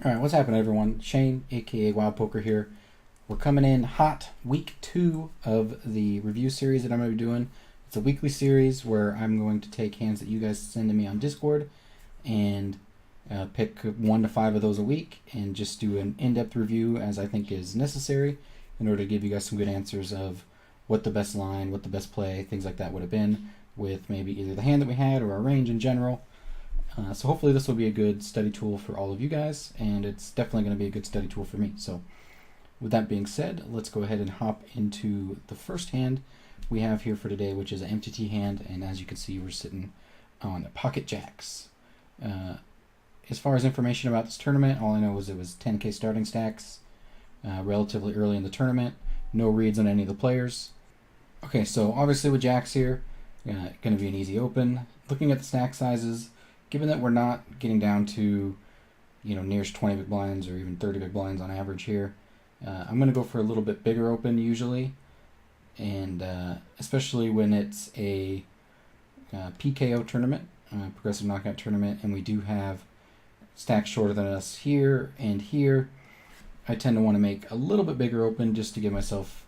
All right, what's happening, everyone? Shane, aka Wild Poker here. We're coming in hot, week 2 of the review series that I'm going to be doing. It's a weekly series where I'm going to take hands that you guys send to me on Discord and pick 1 to 5 of those a week and just do an in-depth review as I think is necessary in order to give you guys some good answers of what the best line, what the best play, things like that would have been with maybe either the hand that we had or our range in general. So hopefully this will be a good study tool for all of you guys, and it's definitely going to be a good study tool for me. So with that being said, let's go ahead and hop into the first hand we have here for today, which is an MTT hand, and as you can see, we're sitting on pocket jacks. As far as information about this tournament, all I know is it was 10k starting stacks, relatively early in the tournament, no reads on any of the players. Okay, so obviously with jacks here, going to be an easy open. Looking at the stack sizes, given that we're not getting down to, nearest 20 big blinds or even 30 big blinds on average here, I'm going to go for a little bit bigger open usually, and especially when it's a PKO tournament, progressive knockout tournament, and we do have stacks shorter than us here and here. I tend to want to make a little bit bigger open just to give myself,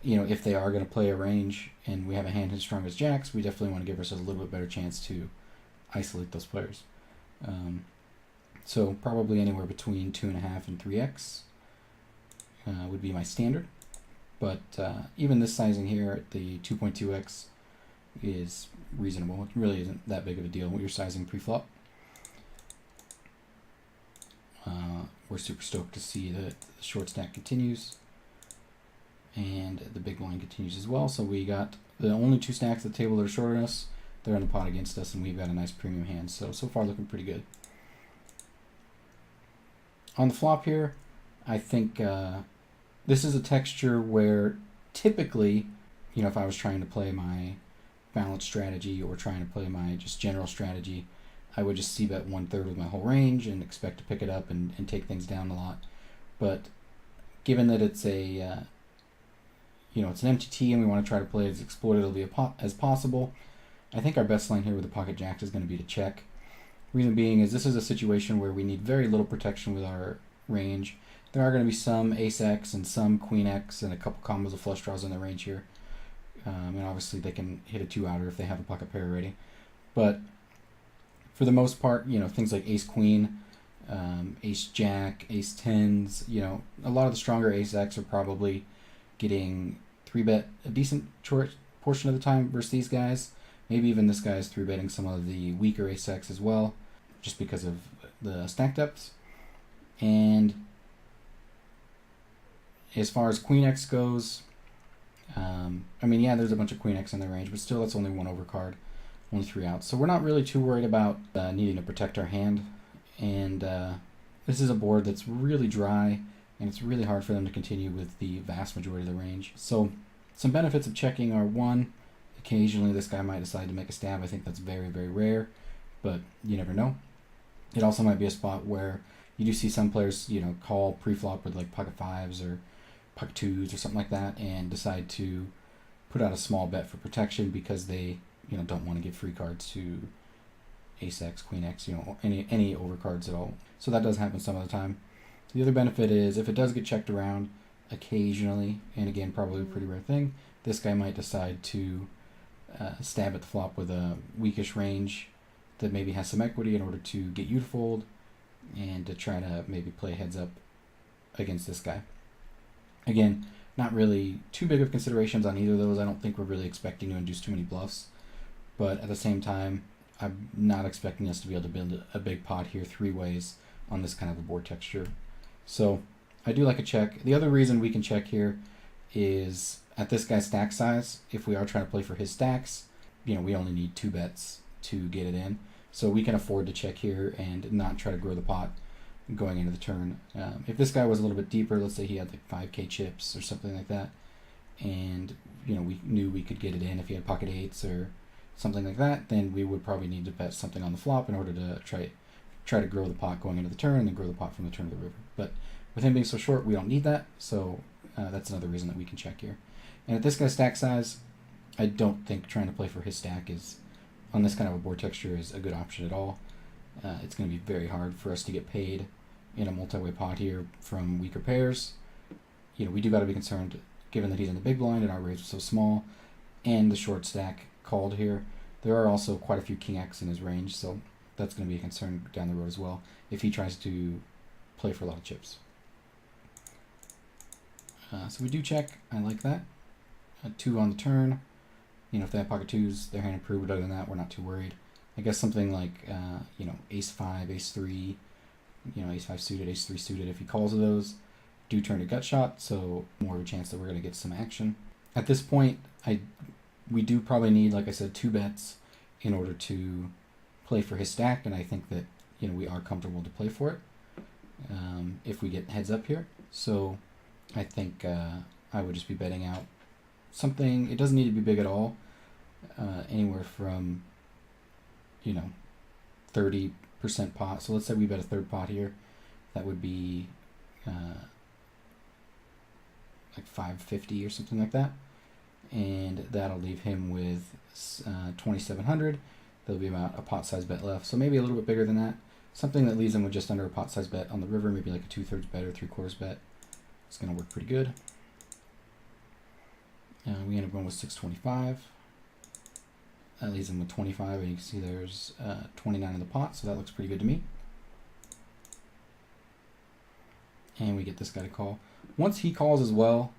if they are going to play a range and we have a hand as strong as jacks, we definitely want to give ourselves a little bit better chance to isolate those players. So probably anywhere between 2.5 and 3x would be my standard. But even this sizing here at the 2.2x is reasonable. It really isn't that big of a deal when you're sizing pre-flop. We're super stoked to see that the short stack continues and the big blind continues as well. So we got the only 2 stacks at the table that are shorter than us. They're in the pot against us, and we've got a nice premium hand. So far looking pretty good. On the flop here, I think this is a texture where typically, if I was trying to play my balanced strategy or trying to play my just general strategy, I would just c-bet 1/3 with my whole range and expect to pick it up and take things down a lot. But given that it's a it's an MTT and we want to try to play as exploitatively as possible, I think our best line here with the pocket jacks is going to be to check. Reason being is this is a situation where we need very little protection with our range. There are going to be some ace-x and some queen-x and a couple combos of flush draws in the range here. And obviously they can hit a 2-outer if they have a pocket pair already. But for the most part, things like ace-queen, ace-jack, ace-tens, a lot of the stronger ace-x are probably getting 3-bet a decent portion of the time versus these guys. Maybe even this guy is 3-betting some of the weaker ace-x as well, just because of the stack depths. And as far as queen-x goes, there's a bunch of queen-x in the range, but still that's only 1 overcard, only 3 outs. So we're not really too worried about needing to protect our hand. And this is a board that's really dry, and it's really hard for them to continue with the vast majority of the range. So some benefits of checking are, 1, occasionally this guy might decide to make a stab. I think that's very, very rare, but you never know. It also might be a spot where you do see some players, call pre-flop with like pocket 5s or pocket 2s or something like that and decide to put out a small bet for protection because they, don't want to give free cards to ace-x, queen-x, any overcards at all. So that does happen some of the time. The other benefit is if it does get checked around occasionally, and again, probably a pretty rare thing, this guy might decide to stab at the flop with a weakish range that maybe has some equity in order to get you to fold and to try to maybe play heads up against this guy. Again, not really too big of considerations on either of those. I don't think we're really expecting to induce too many bluffs, but at the same time, I'm not expecting us to be able to build a big pot here 3 ways on this kind of a board texture. So I do like a check. The other reason we can check here is at this guy's stack size, if we are trying to play for his stacks, we only need 2 bets to get it in. So we can afford to check here and not try to grow the pot going into the turn. If this guy was a little bit deeper, let's say he had like 5k chips or something like that, and we knew we could get it in if he had pocket 8s or something like that, then we would probably need to bet something on the flop in order to try to grow the pot going into the turn and then grow the pot from the turn to the river. But with him being so short, we don't need that. So that's another reason that we can check here. And at this guy's stack size, I don't think trying to play for his stack is, on this kind of a board texture, is a good option at all. It's going to be very hard for us to get paid in a multi-way pot here from weaker pairs. You know, we do got to be concerned, given that he's in the big blind and our raise was so small, and the short stack called here. There are also quite a few king X in his range, so that's going to be a concern down the road as well if he tries to play for a lot of chips. So we do check. I like that. 2 on the turn. You know, if they have pocket 2s, their hand improved, but other than that, we're not too worried. I guess something like, you know, ace 5, ace 3, you know, ace 5 suited, ace 3 suited, if he calls of those, do turn to gut shot, so more of a chance that we're going to get some action. At this point, we do probably need, like I said, 2 bets in order to play for his stack, and I think that, you know, we are comfortable to play for it if we get heads up here. So I think I would just be betting out something. It doesn't need to be big at all, anywhere from, you know, 30% pot. So let's say we bet a third pot here. That would be like 550 or something like that, and that'll leave him with 2,700. There'll be about a pot size bet left, so maybe a little bit bigger than that. Something that leaves him with just under a pot size bet on the river, maybe like a 2/3 bet or 3/4 bet. It's going to work pretty good. We end up going with 625. That leaves him with 25, and you can see there's 29 in the pot, so that looks pretty good to me. And we get this guy to call. Once he calls as well,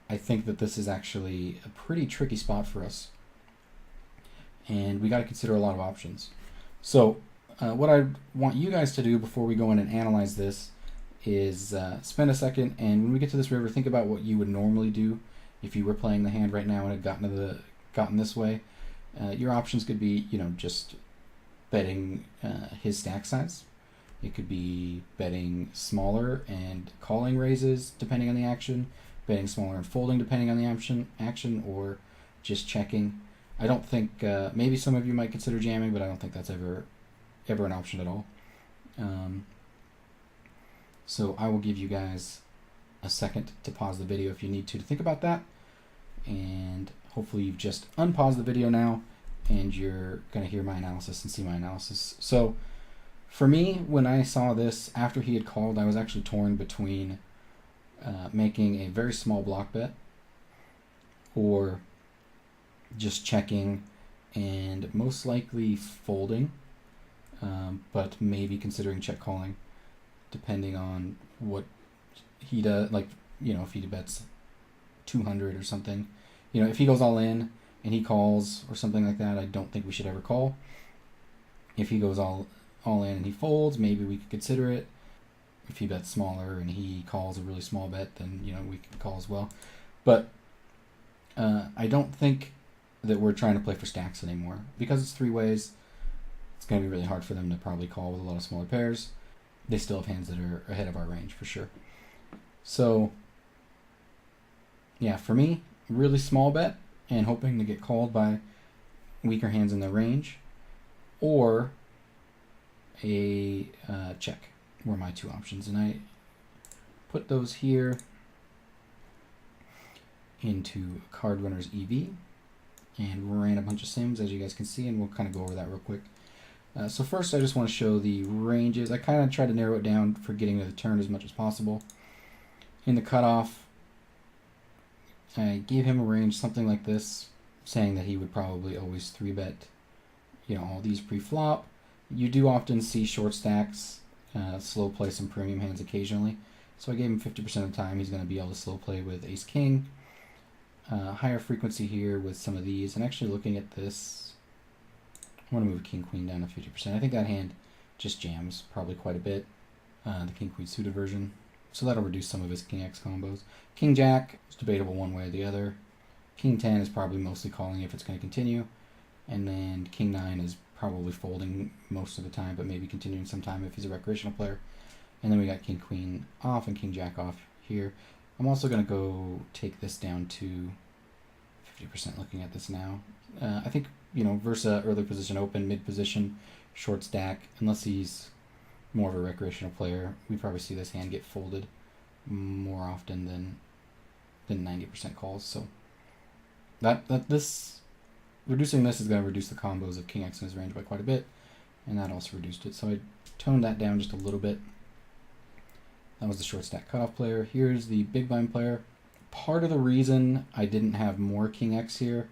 I think that this is actually a pretty tricky spot for us. And we got to consider a lot of options. So what I want you guys to do before we go in and analyze this is spend a second, and when we get to this river, think about what you would normally do if you were playing the hand right now and had gotten this way. Your options could be, you know, just betting his stack size. It could be betting smaller and calling raises depending on the action, betting smaller and folding depending on the action, or just checking. I don't think, maybe some of you might consider jamming, but I don't think that's ever an option at all. So I will give you guys a second to pause the video if you need to think about that. And hopefully you've just unpaused the video now and you're going to hear my analysis and see my analysis. So for me, when I saw this after he had called, I was actually torn between making a very small block bet or just checking and most likely folding, but maybe considering check calling depending on what he does. Like, you know, if he bets 200 or something, you know, if he goes all in and he calls or something like that, I don't think we should ever call. If he goes all in and he folds, maybe we could consider it. If he bets smaller and he calls a really small bet, then, you know, we can call as well. But I don't think that we're trying to play for stacks anymore. Because it's 3 ways, it's going to be really hard for them to probably call with a lot of smaller pairs. They still have hands that are ahead of our range for sure. So yeah, for me, really small bet and hoping to get called by weaker hands in the range, or a check were my 2 options, and I put those here into Card Runners EV and ran a bunch of sims, as you guys can see, and we'll kind of go over that real quick. So first I just want to show the ranges. I kind of tried to narrow it down for getting to the turn as much as possible. In the cutoff, I gave him a range something like this, saying that he would probably always 3-bet, you know, all these pre-flop. You do often see short stacks slow play some premium hands occasionally, so I gave him 50% of the time he's going to be able to slow play with ace king. Higher frequency here with some of these, and actually looking at this, I want to move king queen down to 50%. I think that hand just jams probably quite a bit, the king queen suited version, so that'll reduce some of his king X combos. King jack is debatable one way or the other. King 10 is probably mostly calling if it's going to continue, and then king 9 is probably folding most of the time, but maybe continuing sometime if he's a recreational player. And then we got king queen off and king jack off here. I'm also going to go take this down to 50% looking at this now. I think, you know, Versa, early position open, mid position, short stack, unless he's more of a recreational player, we probably see this hand get folded more often than 90% calls. So this reducing this is going to reduce the combos of king X in his range by quite a bit, and that also reduced it. So I toned that down just a little bit. That was the short stack cutoff player. Here's the big blind player. Part of the reason I didn't have more King X here,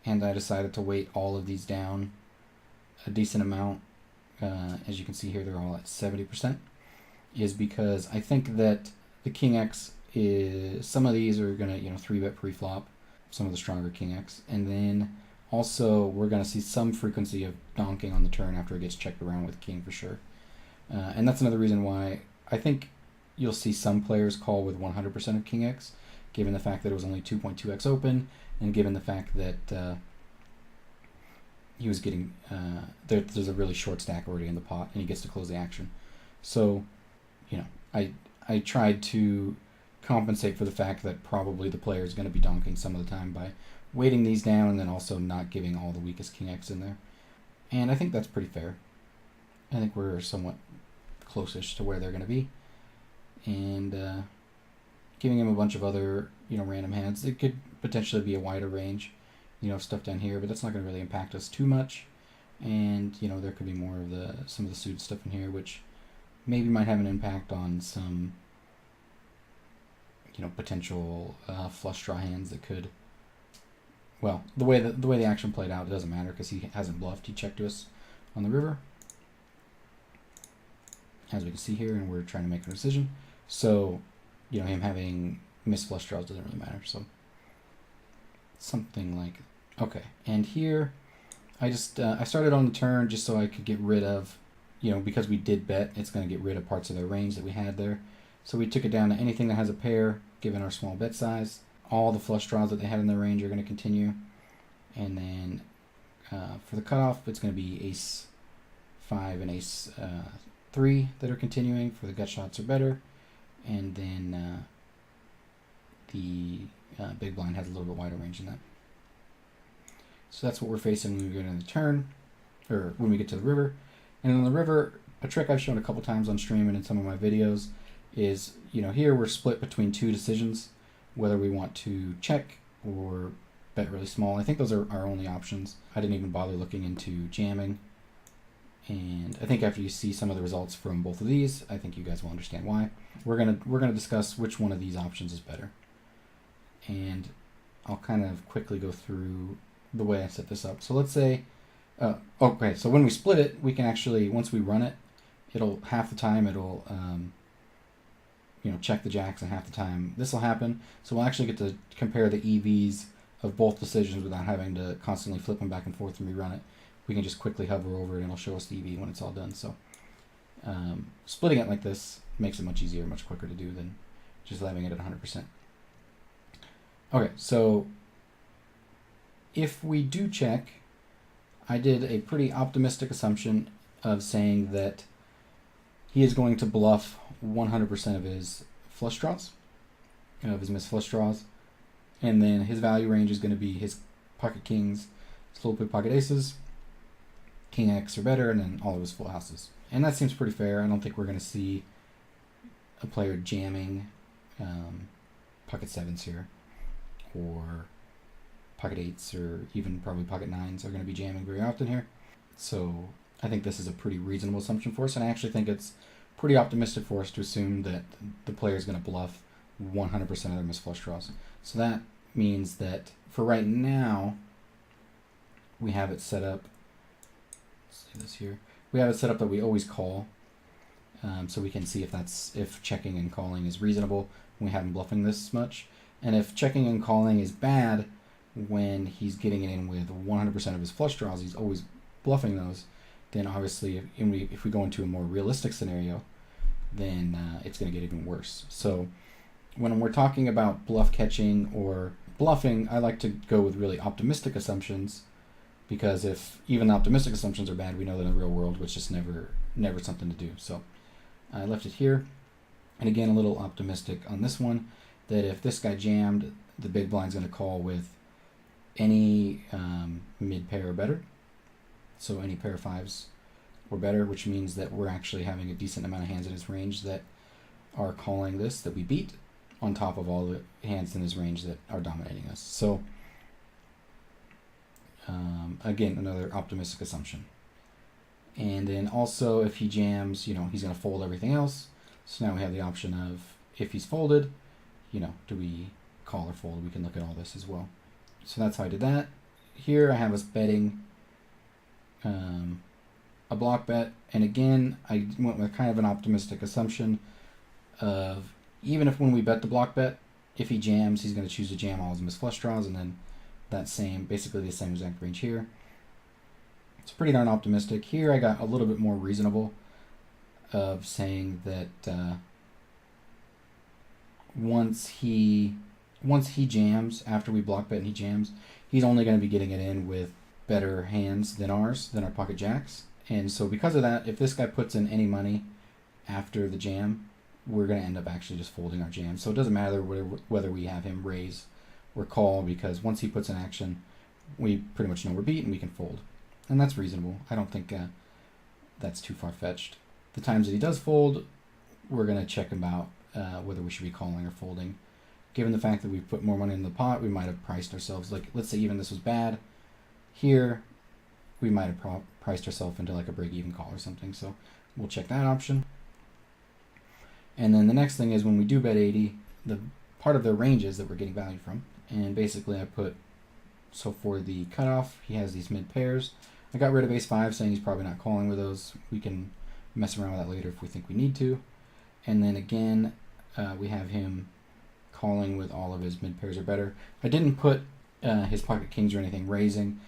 and I decided to weight all of these down a decent amount, as you can see here, they're all at 70%, is because I think that the King X is, some of these are going to, 3-bet pre-flop, some of the stronger King X, and then also we're going to see some frequency of donking on the turn after it gets checked around with King for sure. And that's another reason why I think you'll see some players call with 100% of King X, given the fact that it was only 2.2x open, and given the fact that he was getting, there's a really short stack already in the pot, and he gets to close the action. So, I tried to compensate for the fact that probably the player is going to be donking some of the time by weighting these down and then also not giving all the weakest King X in there. And I think that's pretty fair. I think we're somewhat close-ish to where they're going to be. And giving him a bunch of other, random hands. It could potentially be a wider range, stuff down here, but that's not going to really impact us too much. And, there could be more of some of the suited stuff in here, which maybe might have an impact on some, potential flush draw hands that could. Well, the way the action played out, it doesn't matter because he hasn't bluffed. He checked to us on the river, as we can see here, and we're trying to make a decision. So, him having missed flush draws doesn't really matter. So, something like, okay. And here, I just I started on the turn just so I could get rid of, because we did bet, it's going to get rid of parts of their range that we had there. So we took it down to anything that has a pair, given our small bet size. All the flush draws that they had in their range are going to continue. And then for the cutoff, it's going to be ace 5 and ace 3 that are continuing for the gut shots or better. And then the big blind has a little bit wider range than that. So that's what we're facing when we get in the turn, or when we get to the river. And on the river, a trick I've shown a couple times on stream and in some of my videos is, here we're split between two decisions, whether we want to check or bet really small. I think those are our only options. I didn't even bother looking into jamming. And I think after you see some of the results from both of these, I think you guys will understand why. We're gonna discuss which one of these options is better. And I'll kind of quickly go through the way I set this up. So let's say, okay, so when we split it, we can actually, once we run it, half the time it'll check the jacks, and half the time this will happen. So we'll actually get to compare the EVs of both decisions without having to constantly flip them back and forth and rerun it. We can just quickly hover over it and it'll show us the EV when it's all done. So splitting it like this makes it much easier, much quicker to do than just leaving it at 100%. Okay, so if we do check, I did a pretty optimistic assumption of saying that he is going to bluff 100% of his flush draws, of his missed flush draws, and then his value range is going to be his pocket kings, his little big pocket aces, King X or better, and then all of his full houses. And that seems pretty fair. I don't think we're going to see a player jamming pocket sevens here, or pocket eights, or even probably pocket nines are going to be jamming very often here. So I think this is a pretty reasonable assumption for us, and I actually think it's pretty optimistic for us to assume that the player is going to bluff 100% of their missed flush draws. So that means that for right now, we have it set up. Let's see this here. We have it set up that we always call, so we can see if checking and calling is reasonable when we have him bluffing this much, and if checking and calling is bad when he's getting it in with 100% of his flush draws, he's always bluffing those. Then obviously, if we go into a more realistic scenario, then it's going to get even worse. So when we're talking about bluff catching or bluffing, I like to go with really optimistic assumptions, because if even the optimistic assumptions are bad, we know that in the real world, it's just never something to do. So I left it here. And again, a little optimistic on this one, that if this guy jammed, the big blind's going to call with any mid pair or better. So any pair of fives or better, which means that we're actually having a decent amount of hands in his range that are calling this, that we beat, on top of all the hands in his range that are dominating us. So again, another optimistic assumption. And then also, if he jams, he's going to fold everything else. So now we have the option of, if he's folded, do we call or fold? We can look at all this as well. So that's how I did that. Here I have us betting a block bet, and again I went with kind of an optimistic assumption of, even if when we bet the block bet, if he jams, he's going to choose to jam all of his flush draws, and then basically the same exact range here. It's pretty darn optimistic. Here I got a little bit more reasonable of saying that once he jams, after we block bet and he jams, he's only going to be getting it in with better hands than our pocket jacks. And so because of that, if this guy puts in any money after the jam, we're going to end up actually just folding our jam. So it doesn't matter whether we have him raise or call, because once he puts in action, we pretty much know we're beat and we can fold. And that's reasonable. I don't think that's too far-fetched. The times that he does fold, we're going to check him out whether we should be calling or folding. Given the fact that we've put more money in the pot, we might have priced ourselves, like, let's say even this was bad. Here, we might have priced ourselves into like a break-even call or something. So we'll check that option. And then the next thing is, when we do bet 80, the part of the ranges that we're getting value from. And basically I put, so for the cutoff, he has these mid pairs. I got rid of ace-5, saying he's probably not calling with those. We can mess around with that later if we think we need to. And then again, we have him calling with all of his mid pairs or better. I didn't put his pocket kings or anything raising,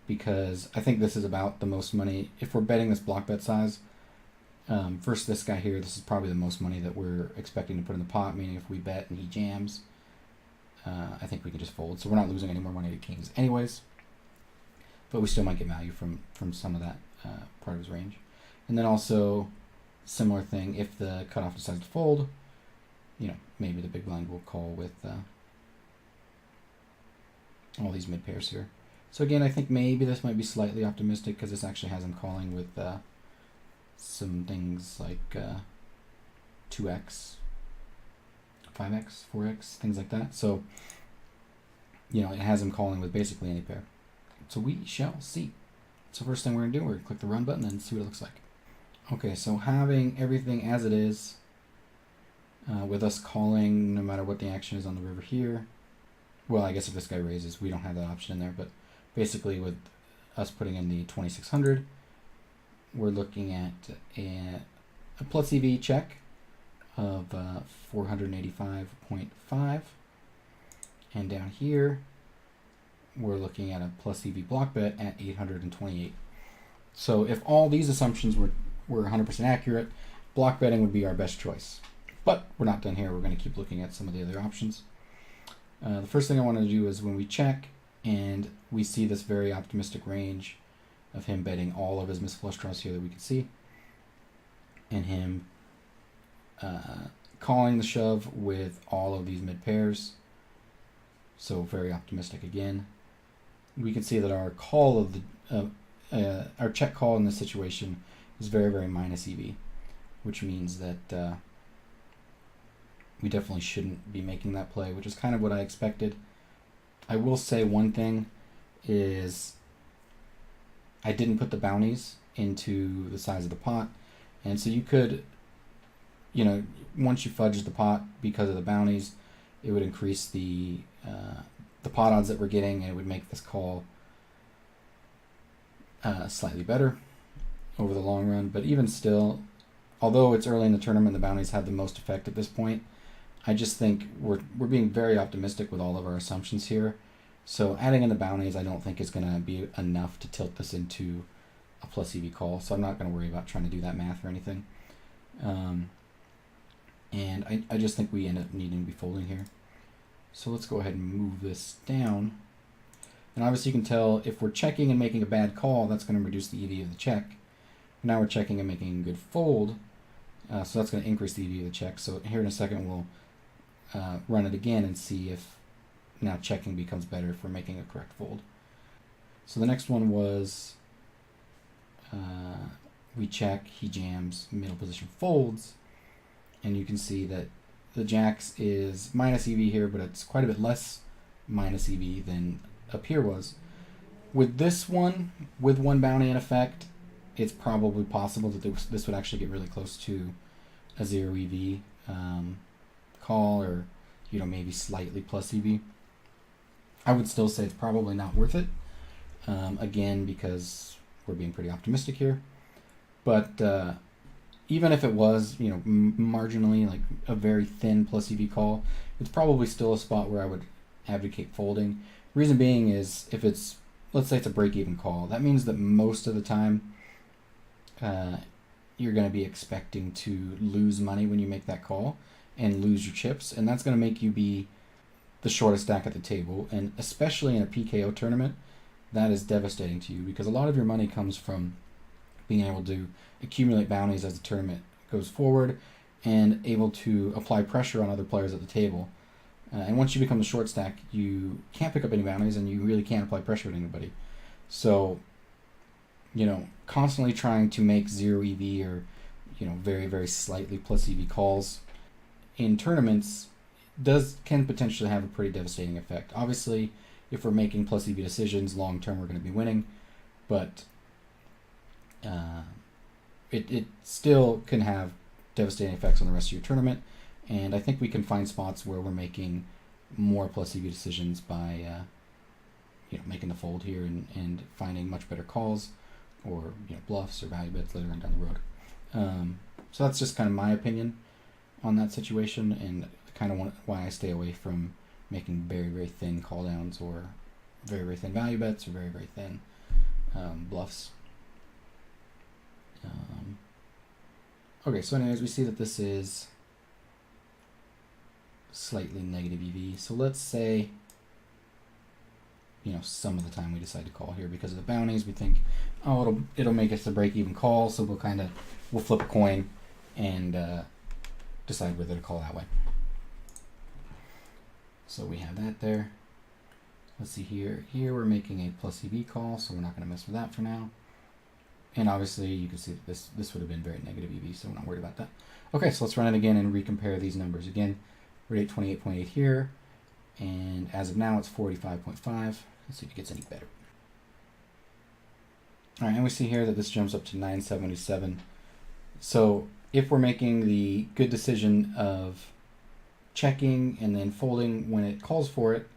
because I think this is about the most money. If we're betting this block bet size, versus this guy here, this is probably the most money that we're expecting to put in the pot, meaning if we bet and he jams, I think we can just fold. So we're not losing any more money to kings anyways, but we still might get value from some of that part of his range. And then also, similar thing, if the cutoff decides to fold, maybe the big blind will call with all these mid pairs here. So again, I think maybe this might be slightly optimistic, because this actually has him calling with some things like 2x, 5x, 4x, things like that. So, it has him calling with basically any pair. So we shall see. So first thing we're going to do, we're going to click the run button and see what it looks like. Okay, so having everything as it is, with us calling no matter what the action is on the river here. Well, I guess if this guy raises, we don't have that option in there, but basically with us putting in the 2600, we're looking at a plus EV check of 485.5, and down here we're looking at a plus EV block bet at 828. So if all these assumptions were 100% accurate, block betting would be our best choice. But we're not done here. We're going to keep looking at some of the other options. The first thing I want to do is, when we check and we see this very optimistic range of him betting all of his misflush draws here that we can see, and him calling the shove with all of these mid pairs, so very optimistic again, we can see that our call of our check call in this situation is very, very minus EV, which means that we definitely shouldn't be making that play, which is kind of what I expected. I will say one thing is, I didn't put the bounties into the size of the pot, and so you could, once you fudge the pot because of the bounties, it would increase the pot odds that we're getting, and it would make this call slightly better over the long run. But even still, although it's early in the tournament, the bounties have the most effect at this point. I just think we're being very optimistic with all of our assumptions here. So adding in the bounties, I don't think is going to be enough to tilt this into a plus EV call. So I'm not going to worry about trying to do that math or anything. And I just think we end up needing to be folding here. So let's go ahead and move this down. And obviously you can tell, if we're checking and making a bad call, that's going to reduce the EV of the check. Now we're checking and making a good fold, so that's going to increase the EV of the check. So here in a second we'll run it again and see if now checking becomes better if we're making a correct fold. So the next one was we check, he jams, middle position folds, and you can see that the jacks is minus EV here, but it's quite a bit less minus EV than up here was. With this one, with one bounty in effect, it's probably possible that this would actually get really close to a 0 EV call, or maybe slightly plus EV. I would still say it's probably not worth it. Again, because we're being pretty optimistic here. But even if it was, marginally like a very thin plus EV call, it's probably still a spot where I would advocate folding. Reason being is if it's, let's say it's a break-even call, that means that most of the time you're going to be expecting to lose money when you make that call and lose your chips, and that's going to make you be the shortest stack at the table, and especially in a PKO tournament, that is devastating to you because a lot of your money comes from being able to accumulate bounties as the tournament goes forward and able to apply pressure on other players at the table. And once you become the short stack, you can't pick up any bounties and you really can't apply pressure on anybody. So, constantly trying to make 0 EV or, very, very slightly plus EV calls in tournaments can potentially have a pretty devastating effect. Obviously, if we're making plus EV decisions, long term we're going to be winning, but it still can have devastating effects on the rest of your tournament. And I think we can find spots where we're making more plus EV decisions by making the fold here and finding much better calls or bluffs or value bets later on down the road. So that's just kind of my opinion on that situation, and kind of why I stay away from making very, very thin call downs or very, very thin value bets or very, very thin bluffs. Okay, so anyways, we see that this is slightly negative EV. So let's say, some of the time we decide to call here because of the bounties. We think, oh, it'll make us a break-even call, so we'll flip a coin and decide whether to call that way. So we have that there. Let's see here. Here we're making a plus EV call, so we're not going to mess with that for now. And obviously you can see that this would have been very negative EV, so we're not worried about that. Okay, so let's run it again and recompare these numbers. Again, we're at 28.8 here, and as of now it's 45.5. Let's see if it gets any better. All right, and we see here that this jumps up to 977. So if we're making the good decision of checking and then folding when it calls for it,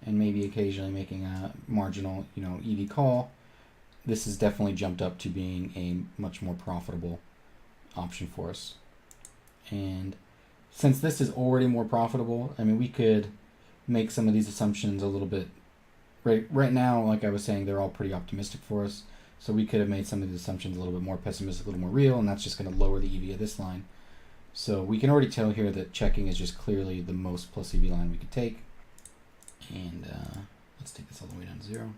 and maybe occasionally making a marginal, EV call, this has definitely jumped up to being a much more profitable option for us. And since this is already more profitable, I mean, we could make some of these assumptions a little bit, right now, like I was saying, they're all pretty optimistic for us. So we could have made some of these assumptions a little bit more pessimistic, a little more real, and that's just going to lower the EV of this line. So we can already tell here that checking is just clearly the most plus EV line we could take. And let's take this all the way down to 0.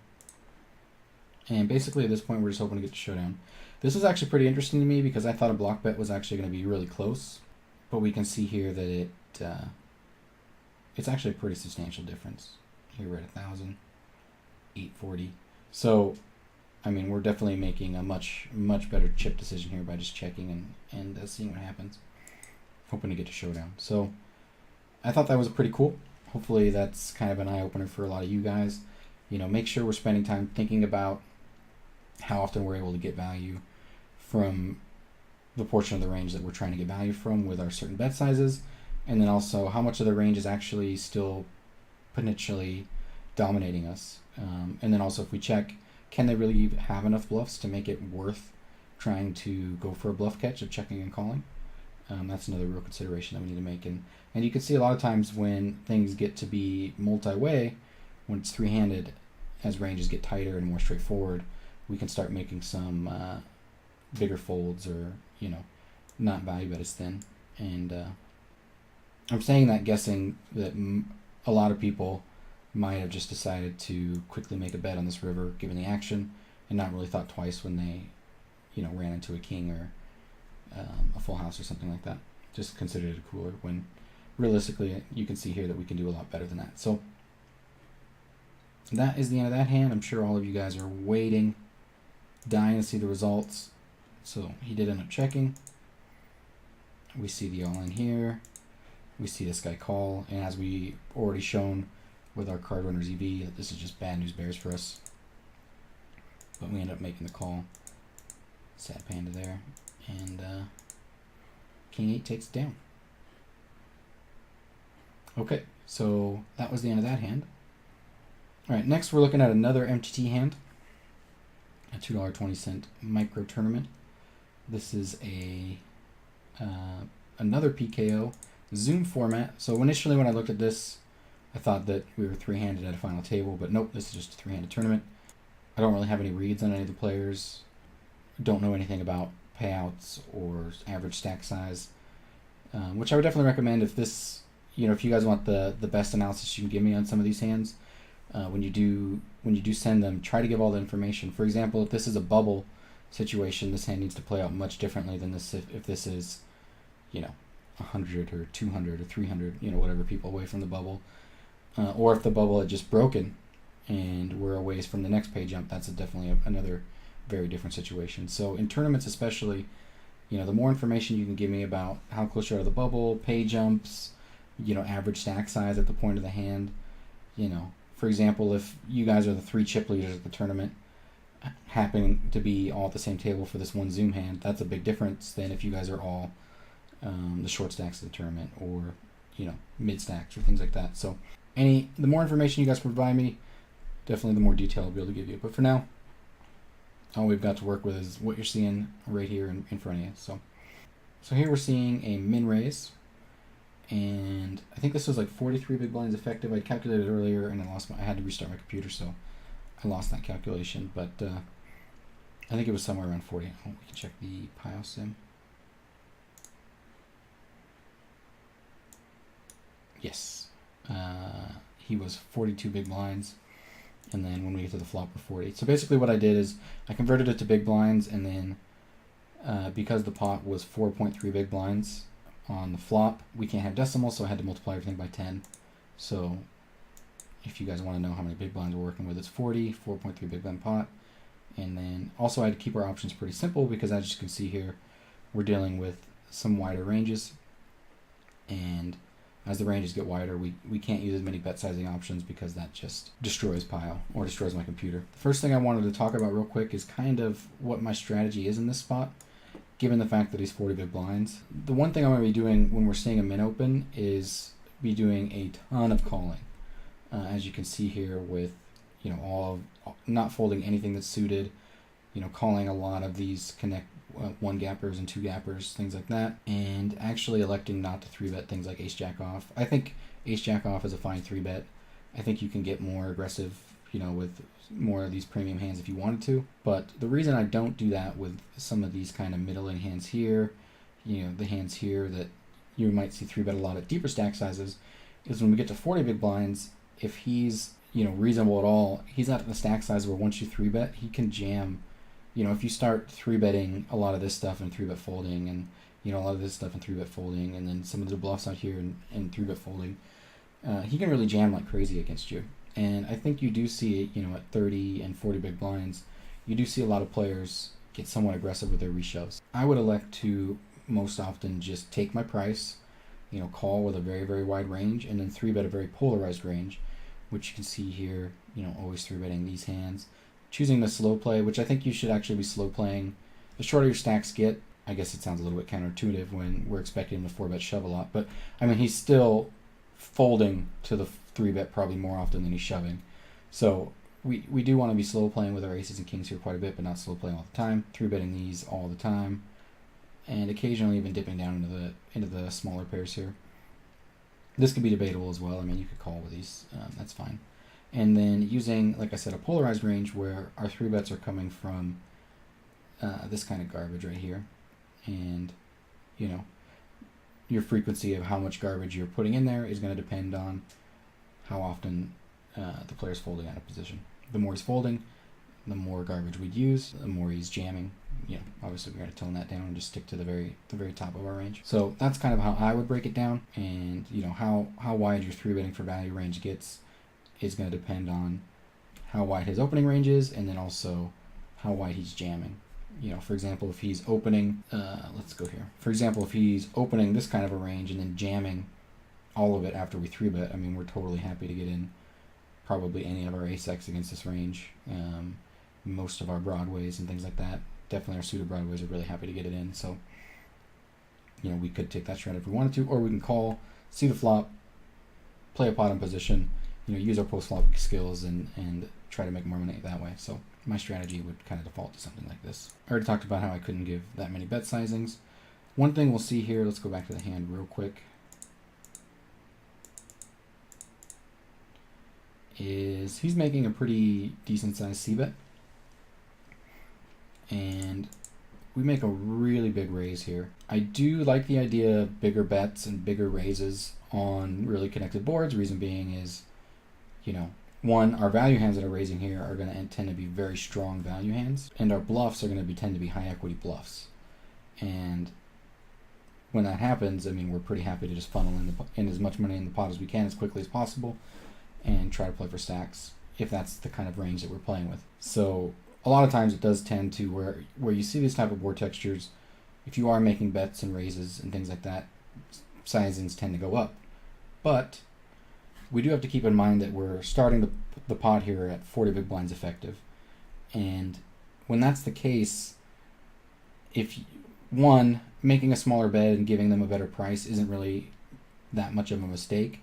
And basically at this point we're just hoping to get to showdown. This was actually pretty interesting to me because I thought a block bet was actually going to be really close. But we can see here that it's actually a pretty substantial difference. Here we're at 1,000, 840. So, I mean, we're definitely making a much, much better chip decision here by just checking and seeing what happens. Hoping to get to showdown. So, I thought that was pretty cool. Hopefully that's kind of an eye-opener for a lot of you guys. Make sure we're spending time thinking about how often we're able to get value from the portion of the range that we're trying to get value from with our certain bet sizes, and then also how much of the range is actually still potentially dominating us. And then also if we check, can they really have enough bluffs to make it worth trying to go for a bluff catch of checking and calling? That's another real consideration that we need to make. And you can see a lot of times when things get to be multi-way, when it's three-handed, as ranges get tighter and more straightforward, we can start making some bigger folds or, not value bet as thin. And I'm saying that guessing that a lot of people might have just decided to quickly make a bet on this river given the action and not really thought twice when they, ran into a king or a full house or something like that. Just considered it a cooler when realistically you can see here that we can do a lot better than that. So that is the end of that hand. I'm sure all of you guys are waiting, dying to see the results. So he did end up checking. We see the all-in here. We see this guy call. And as we already shown with our card runners EV, this is just bad news bears for us. But we end up making the call. Sad panda there. And King 8 takes it down. Okay, so that was the end of that hand. Alright, next we're looking at another MTT hand. A $2.20 micro tournament. This is a another PKO Zoom format. So initially when I looked at this, I thought that we were three-handed at a final table, but nope, this is just a three-handed tournament. I don't really have any reads on any of the players. Don't know anything about payouts or average stack size, which I would definitely recommend if this, if you guys want the best analysis you can give me on some of these hands. When you do send them, try to give all the information. For example, if this is a bubble situation, this hand needs to play out much differently than this. If this is, 100 or 200 or 300, whatever people away from the bubble, or if the bubble had just broken and we're a ways from the next pay jump, that's definitely another very different situation. So in tournaments especially, the more information you can give me about how close you are to the bubble, pay jumps, average stack size at the point of the hand, for example, if you guys are the 3 chip leaders at the tournament, happen to be all at the same table for this one Zoom hand, that's a big difference than if you guys are all the short stacks of the tournament, or mid stacks or things like that. So the more information you guys provide me, definitely the more detail I'll be able to give you. But for now, all we've got to work with is what you're seeing right here in front of you. So here we're seeing a min raise, and I think this was like 43 big blinds effective. I calculated earlier and I had to restart my computer, so I lost that calculation, but I think it was somewhere around 40. Oh, we can check the Pio sim. Yes, he was 42 big blinds, and then when we get to the flop, we're 40. So basically what I did is I converted it to big blinds, and then because the pot was 4.3 big blinds on the flop, we can't have decimals, so I had to multiply everything by 10. So if you guys want to know how many big blinds we're working with, it's 40, 4.3 big blind pot. And then also I had to keep our options pretty simple because as you can see here, we're dealing with some wider ranges, and as the ranges get wider, we can't use as many bet sizing options because that just destroys Pio or destroys my computer. The first thing I wanted to talk about real quick is kind of what my strategy is in this spot, given the fact that he's 40 big blinds. The one thing I'm going to be doing when we're seeing a min open is be doing a ton of calling. As you can see here with, not folding anything that's suited, calling a lot of these connect one gappers and two gappers, things like that, and actually electing not to 3-bet things like ace jack off. I think ace jack off is a fine 3-bet. I think you can get more aggressive, with more of these premium hands if you wanted to, but the reason I don't do that with some of these kind of middling hands here, the hands here that you might see 3-bet a lot at deeper stack sizes, is when we get to 40 big blinds, if he's reasonable at all, he's at the stack size where once you 3-bet, he can jam. If you start 3-betting a lot of this stuff and 3-bet folding, and a lot of this stuff and 3-bet folding, and then some of the bluffs out here and 3-bet folding, he can really jam like crazy against you. And I think you do see it, at 30 and 40 big blinds, you do see a lot of players get somewhat aggressive with their reshoves. I would elect to most often just take my price, call with a very, very wide range, and then 3-bet a very polarized range, which you can see here, always 3-betting these hands. Choosing the slow play, which I think you should actually be slow playing. The shorter your stacks get, I guess it sounds a little bit counterintuitive when we're expecting him to 4-bet shove a lot, but I mean, he's still folding to the 3-bet probably more often than he's shoving. So we do want to be slow playing with our aces and kings here quite a bit, but not slow playing all the time. 3-betting these all the time, and occasionally even dipping down into the smaller pairs here. This could be debatable as well. I mean, you could call with these, that's fine. And then using, like I said, a polarized range where our 3-bets are coming from this kind of garbage right here. And, your frequency of how much garbage you're putting in there is going to depend on how often the player's folding out of position. The more he's folding, the more garbage we'd use, the more he's jamming. Obviously we're going to tone that down and just stick to the very top of our range. So that's kind of how I would break it down. And, how wide your 3-betting for value range gets is going to depend on how wide his opening range is, and then also how wide he's jamming. For example, if he's opening, let's go here. For example, if he's opening this kind of a range and then jamming all of it after we 3-bet, I mean, we're totally happy to get in probably any of our ace-x against this range. Most of our broadways and things like that. Definitely our suited broadways are really happy to get it in. So you know, we could take that strat if we wanted to, or we can call, see the flop, play a pot in position, you know, use our post-flop skills and try to make more money that way. So my strategy would kind of default to something like this. I already talked about how I couldn't give that many bet sizings. One thing we'll see here, let's go back to the hand real quick, is he's making a pretty decent sized c-bet. And we make a really big raise here. I do like the idea of bigger bets and bigger raises on really connected boards. Reason being is, you know, one, our value hands that are raising here are going to tend to be very strong value hands, and our bluffs are going to tend to be high equity bluffs. And when that happens, I mean, we're pretty happy to just funnel in as much money in the pot as we can as quickly as possible and try to play for stacks if that's the kind of range that we're playing with. So a lot of times it does tend to where you see these type of board textures, if you are making bets and raises and things like that, sizings tend to go up. But we do have to keep in mind that we're starting the pot here at 40 big blinds effective. And when that's the case, if one, making a smaller bet and giving them a better price isn't really that much of a mistake,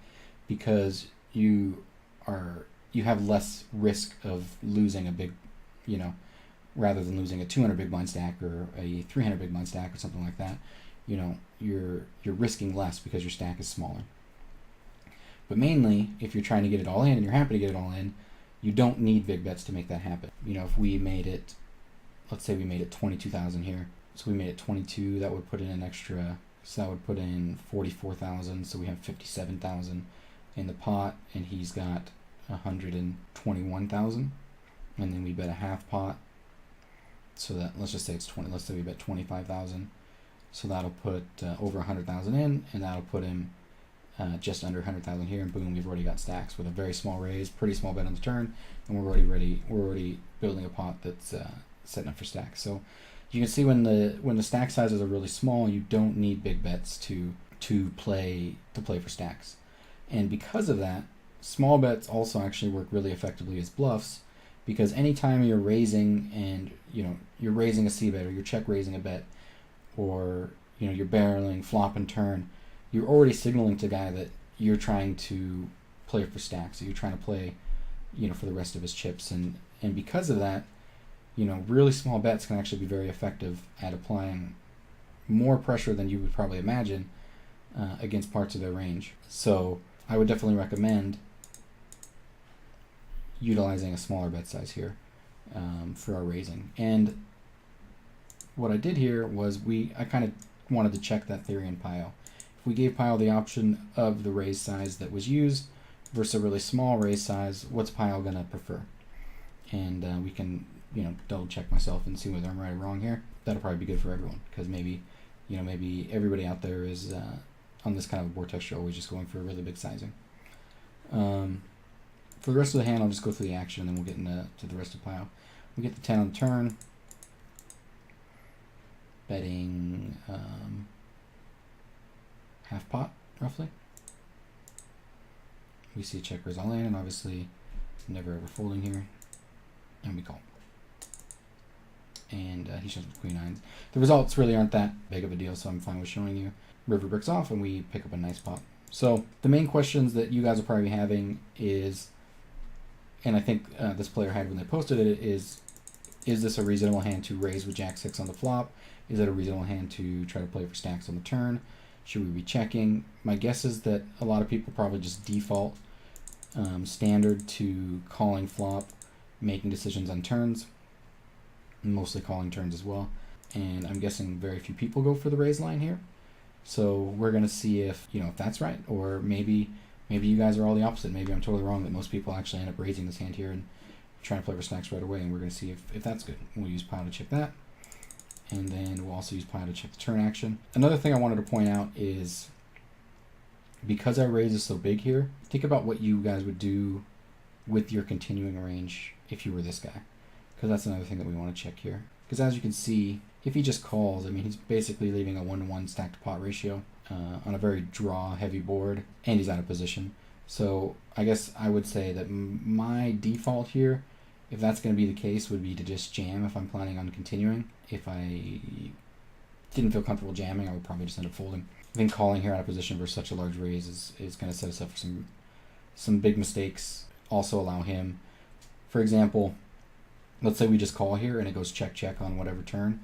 because you have less risk of losing a big, you know, rather than losing a 200 big blind stack or a 300 big blind stack or something like that. You know, you're risking less because your stack is smaller. But mainly, if you're trying to get it all in and you're happy to get it all in, you don't need big bets to make that happen. You know, if we made it, let's say we made it 22,000 here, so we made it 22, that would put in an extra, so that would put in 44,000, so we have 57,000 in the pot, and he's got 121,000, and then we bet a half pot, so that, let's just say it's 20, let's say we bet 25,000, so that'll put over 100,000 in, and that'll put him just under 100,000 here, and boom, we've already got stacks with a very small raise, pretty small bet on the turn, and we're already building a pot that's setting up for stacks. So you can see when the stack sizes are really small, you don't need big bets to play for stacks. And because of that, small bets also actually work really effectively as bluffs, because anytime you're raising and, you know, you're raising a c-bet or you're check raising a bet, or, you know, you're barreling flop and turn, you're already signaling to the guy that you're trying to play for stacks. So you're trying to play, you know, for the rest of his chips. And because of that, you know, really small bets can actually be very effective at applying more pressure than you would probably imagine against parts of their range. So I would definitely recommend utilizing a smaller bet size here for our raising. And what I did here was I kind of wanted to check that theory in Pio. If we gave Pio the option of the raise size that was used versus a really small raise size, what's Pio going to prefer? And we can, you know, double check myself and see whether I'm right or wrong here. That'll probably be good for everyone, because maybe everybody out there is on this kind of board texture always just going for a really big sizing. For the rest of the hand, I'll just go through the action and then we'll get to the rest of Pio. We get the 10 on the turn, betting half pot roughly. We see check raise all in, and obviously never ever folding here, and we call. And he shows with queen nines. The results really aren't that big of a deal, so I'm fine with showing you. River bricks off, and we pick up a nice pot. So the main questions that you guys will probably be having is, and I think this player had when they posted it, is this a reasonable hand to raise with jack six on the flop? Is it a reasonable hand to try to play for stacks on the turn? Should we be checking? My guess is that a lot of people probably just default standard to calling flop, making decisions on turns, mostly calling turns as well. And I'm guessing very few people go for the raise line here. So we're gonna see if that's right, or maybe you guys are all the opposite. Maybe I'm totally wrong, that most people actually end up raising this hand here and trying to play for stacks right away, and we're gonna see if that's good. We'll use Pio to check that, and then we'll also use Pio to check the turn action. Another thing I wanted to point out is, because our raise is so big here, think about what you guys would do with your continuing range if you were this guy, because that's another thing that we want to check here. Because as you can see, if he just calls, I mean, he's basically leaving a 1-to-1 stack to pot ratio on a very draw heavy board, and he's out of position. So I guess I would say that my default here, if that's going to be the case, would be to just jam if I'm planning on continuing. If I didn't feel comfortable jamming, I would probably just end up folding. I think calling here out of position for such a large raise is going to set us up for some big mistakes. Also allow him, for example, let's say we just call here and it goes check check on whatever turn.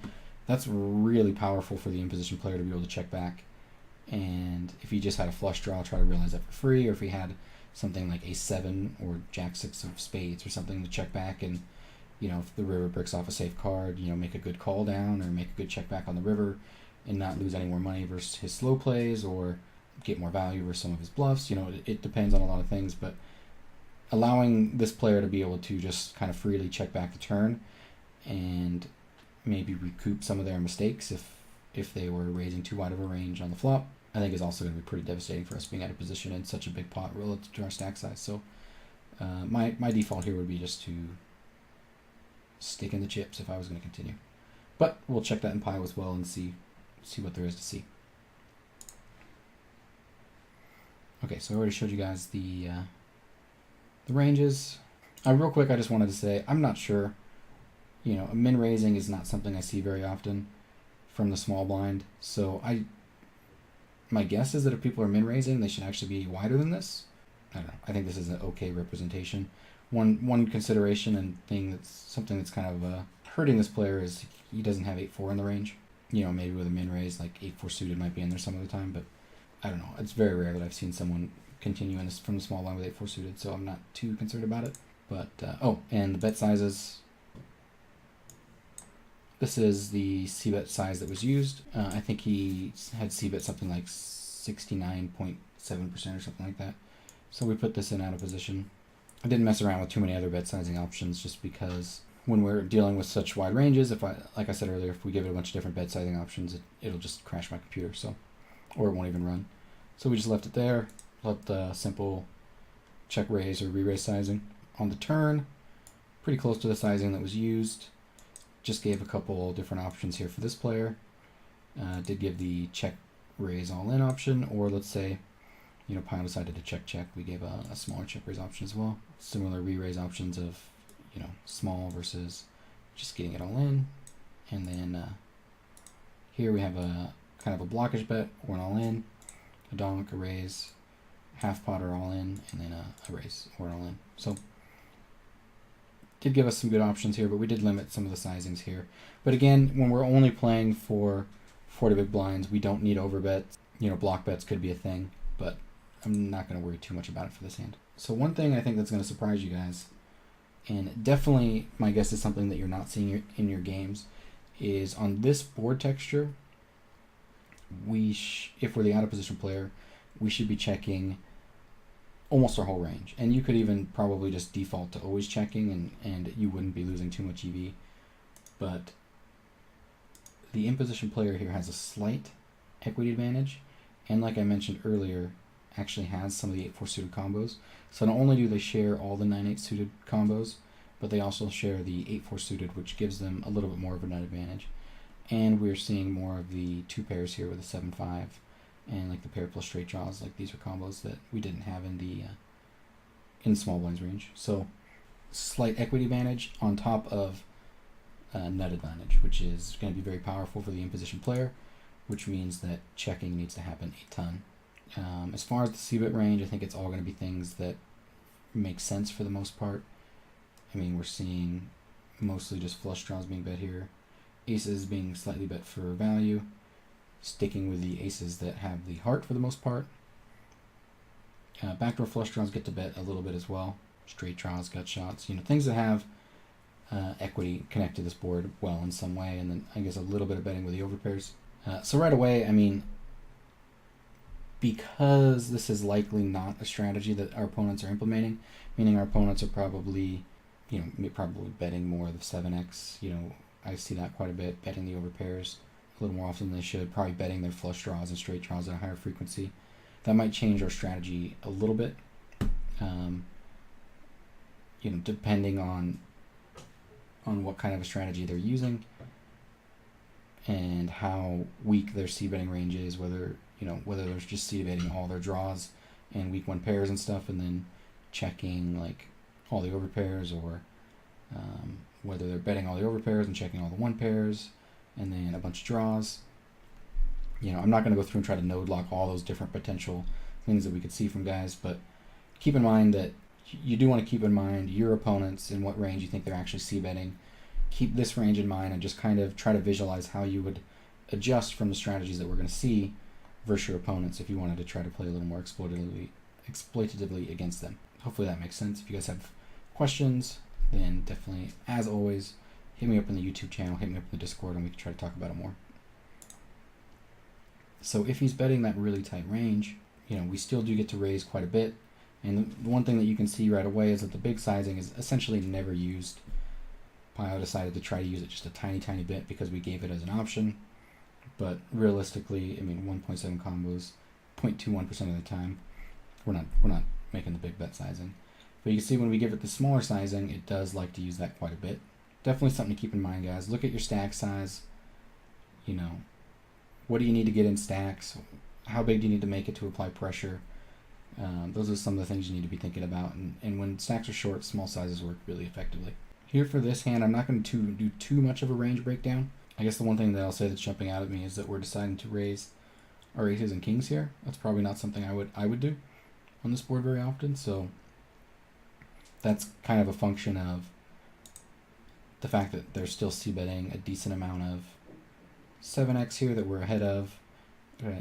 That's really powerful for the in-position player to be able to check back. And if he just had a flush draw, try to realize that for free, or if he had something like a7 or jack-6 of spades or something to check back, and if the river bricks off a safe card, make a good call down or make a good check back on the river and not lose any more money versus his slow plays, or get more value versus some of his bluffs. It depends on a lot of things, but allowing this player to be able to just kind of freely check back the turn and maybe recoup some of their mistakes if they were raising too wide of a range on the flop, I think is also going to be pretty devastating for us being out of position in such a big pot relative to our stack size. So my default here would be just to stick in the chips if I was going to continue. But we'll check that in Pi as well and see what there is to see. Okay, so I already showed you guys the ranges. Real quick, I just wanted to say I'm not sure. A min raising is not something I see very often from the small blind. So my guess is that if people are min raising, they should actually be wider than this. I don't know. I think this is an okay representation. One consideration and thing that's kind of hurting this player is he doesn't have 8-4 in the range. Maybe with a min raise, like 8-4 suited might be in there some of the time, but I don't know. It's very rare that I've seen someone continue in this from the small blind with 8-4 suited, so I'm not too concerned about it. But and the bet sizes. This is the c-bet size that was used. I think he had c-bet something like 69.7% or something like that. So we put this in out of position. I didn't mess around with too many other bet sizing options just because when we're dealing with such wide ranges, like I said earlier, if we give it a bunch of different bet sizing options, it'll just crash my computer, or it won't even run. So we just left it there, let the simple check raise or re-raise sizing. On the turn, pretty close to the sizing that was used. Just gave a couple different options here for this player. Did give the check raise all in option, or let's say, Pi decided to check check. We gave a smaller check raise option as well. Similar re-raise options of, small versus just getting it all in. And then here we have a kind of a blockish bet or an all in, a donk, a raise, half pot or all in, and then a raise or an all in. So did give us some good options here, but we did limit some of the sizings here. But again, when we're only playing for 40 big blinds, we don't need overbets. Block bets could be a thing, but I'm not going to worry too much about it for this hand. So one thing I think that's going to surprise you guys, and definitely my guess is something that you're not seeing in your games, is on this board texture, if we're the out of position player, we should be checking almost our whole range. And you could even probably just default to always checking and you wouldn't be losing too much EV. But the in-position player here has a slight equity advantage. And like I mentioned earlier, actually has some of the 8-4 suited combos. So not only do they share all the 9-8 suited combos, but they also share the 8-4 suited, which gives them a little bit more of a nut advantage. And we're seeing more of the two pairs here with a 7-5. And like the pair plus straight draws, like these are combos that we didn't have in the small blinds range. So slight equity advantage on top of nut advantage, which is going to be very powerful for the in-position player, which means that checking needs to happen a ton. As far as the c-bet range, I think it's all going to be things that make sense for the most part. I mean, we're seeing mostly just flush draws being bet here, aces being slightly bet for value, sticking with the aces that have the heart for the most part. Backdoor flush draws get to bet a little bit as well. Straight draws, gut shots, things that have equity connect to this board well in some way, and then I guess a little bit of betting with the overpairs. So right away, I mean, because this is likely not a strategy that our opponents are implementing, meaning our opponents are probably, probably betting more of the 7x. I see that quite a bit, betting the overpairs a little more often than they should, probably betting their flush draws and straight draws at a higher frequency. That might change our strategy a little bit, depending on what kind of a strategy they're using and how weak their c-betting range is, whether they're just c-betting all their draws and weak one pairs and stuff, and then checking like all the overpairs, or whether they're betting all the overpairs and checking all the one pairs, and then a bunch of draws, You know, I'm not going to go through and try to node lock all those different potential things that we could see from guys, but keep in mind that you do want to keep in mind your opponents and what range you think they're actually c-betting. Keep this range in mind and just kind of try to visualize how you would adjust from the strategies that we're going to see versus your opponents if you wanted to try to play a little more exploitatively against them. Hopefully that makes sense. If you guys have questions, then definitely, as always, hit me up in the YouTube channel, hit me up in the Discord, and we can try to talk about it more. So if he's betting that really tight range, you know, we still do get to raise quite a bit. And the one thing that you can see right away is that the big sizing is essentially never used. Pio decided to try to use it just a tiny bit because we gave it as an option. But realistically, I mean, 1.7 combos, 0.21% of the time, we're not making the big bet sizing. But you can see when we give it the smaller sizing, it does like to use that quite a bit. Definitely something to keep in mind, guys. Look at your stack size. You know, what do you need to get in stacks? How big do you need to make it to apply pressure? Those are some of the things you need to be thinking about. And when stacks are short, small sizes work really effectively. Here for this hand, I'm not going to do too much of a range breakdown. I guess the one thing that I'll say that's jumping out at me is that we're deciding to raise our aces and kings here. That's probably not something I would do on this board very often. So that's kind of a function of the fact that they're still c-betting a decent amount of 7x here that we're ahead of.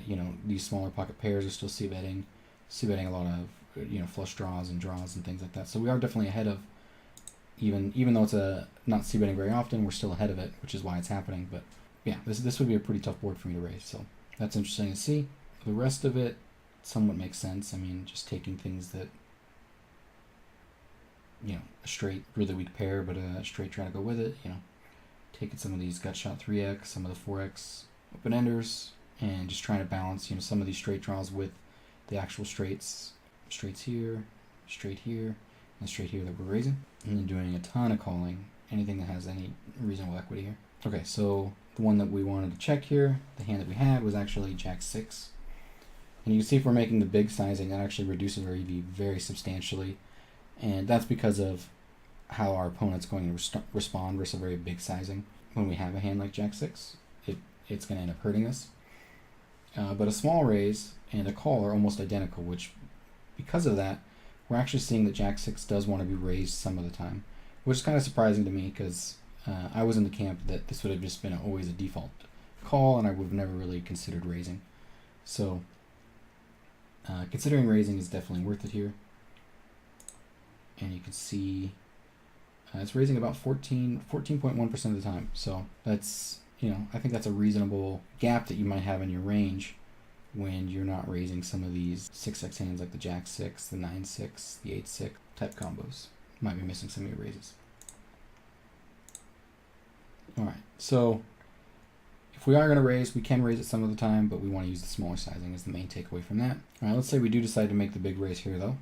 You know, these smaller pocket pairs are still c-betting a lot of, you know, flush draws and draws and things like that. So we are definitely ahead of, even though it's not c-betting very often, we're still ahead of it, which is why it's happening. But yeah, this would be a pretty tough board for me to raise. So that's interesting to see. The rest of it somewhat makes sense. I mean, just taking things that, you know, a straight really weak pair, but a straight trying to go with it, you know, taking some of these gut shot 3x, some of the 4x open enders, and just trying to balance, you know, some of these straight draws with the actual straights here, straight here, and straight here that we're raising, and then doing a ton of calling, anything that has any reasonable equity here. Okay, so the one that we wanted to check here, the hand that we had was actually Jack 6. And you can see if we're making the big sizing, that actually reduces our EV very substantially. And that's because of how our opponent's going to respond versus a very big sizing. When we have a hand like Jack 6, it's going to end up hurting us. But a small raise and a call are almost identical, which, because of that, we're actually seeing that Jack 6 does want to be raised some of the time, which is kind of surprising to me because I was in the camp that this would have just been always a default call, and I would have never really considered raising. So considering raising is definitely worth it here. And you can see it's raising about 14.1% of the time. So that's, you know, I think that's a reasonable gap that you might have in your range when you're not raising some of these 6x hands like the Jack 6, the 9-6, the 8-6 type combos. You might be missing some of your raises. Alright, so if we are going to raise, we can raise it some of the time, but we want to use the smaller sizing as the main takeaway from that. Alright, let's say we do decide to make the big raise here though.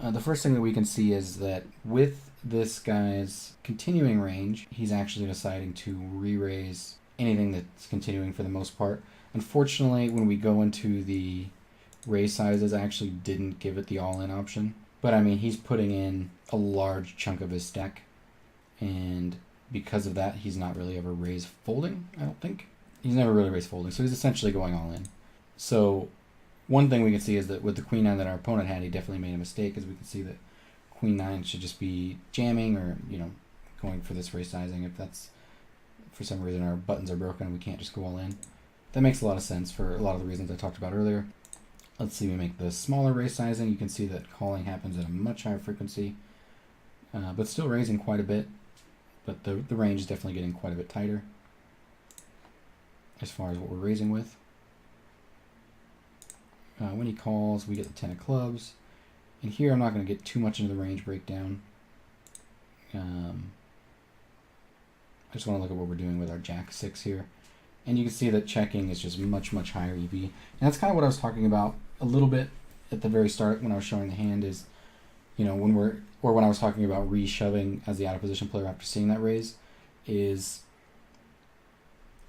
The first thing that we can see is that with this guy's continuing range, he's actually deciding to re-raise anything that's continuing for the most part. Unfortunately, when we go into the raise sizes, I actually didn't give it the all-in option. But I mean, he's putting in a large chunk of his stack, and because of that, he's not really ever raised folding, I don't think. He's never really raised folding, so he's essentially going all in. So one thing we can see is that with the queen 9 that our opponent had, he definitely made a mistake, as we can see that queen 9 should just be jamming or, you know, going for this raise sizing. If that's, for some reason, our buttons are broken and we can't just go all in. That makes a lot of sense for a lot of the reasons I talked about earlier. Let's see, we make the smaller raise sizing. You can see that calling happens at a much higher frequency, but still raising quite a bit. But the range is definitely getting quite a bit tighter as far as what we're raising with. When he calls, we get the 10 of clubs. And here I'm not going to get too much into the range breakdown. I just want to look at what we're doing with our Jack 6 here. And you can see that checking is just much higher EV. And that's kind of what I was talking about a little bit at the very start when I was showing the hand is, you know, when I was talking about re-shoving as the out of position player after seeing that raise, is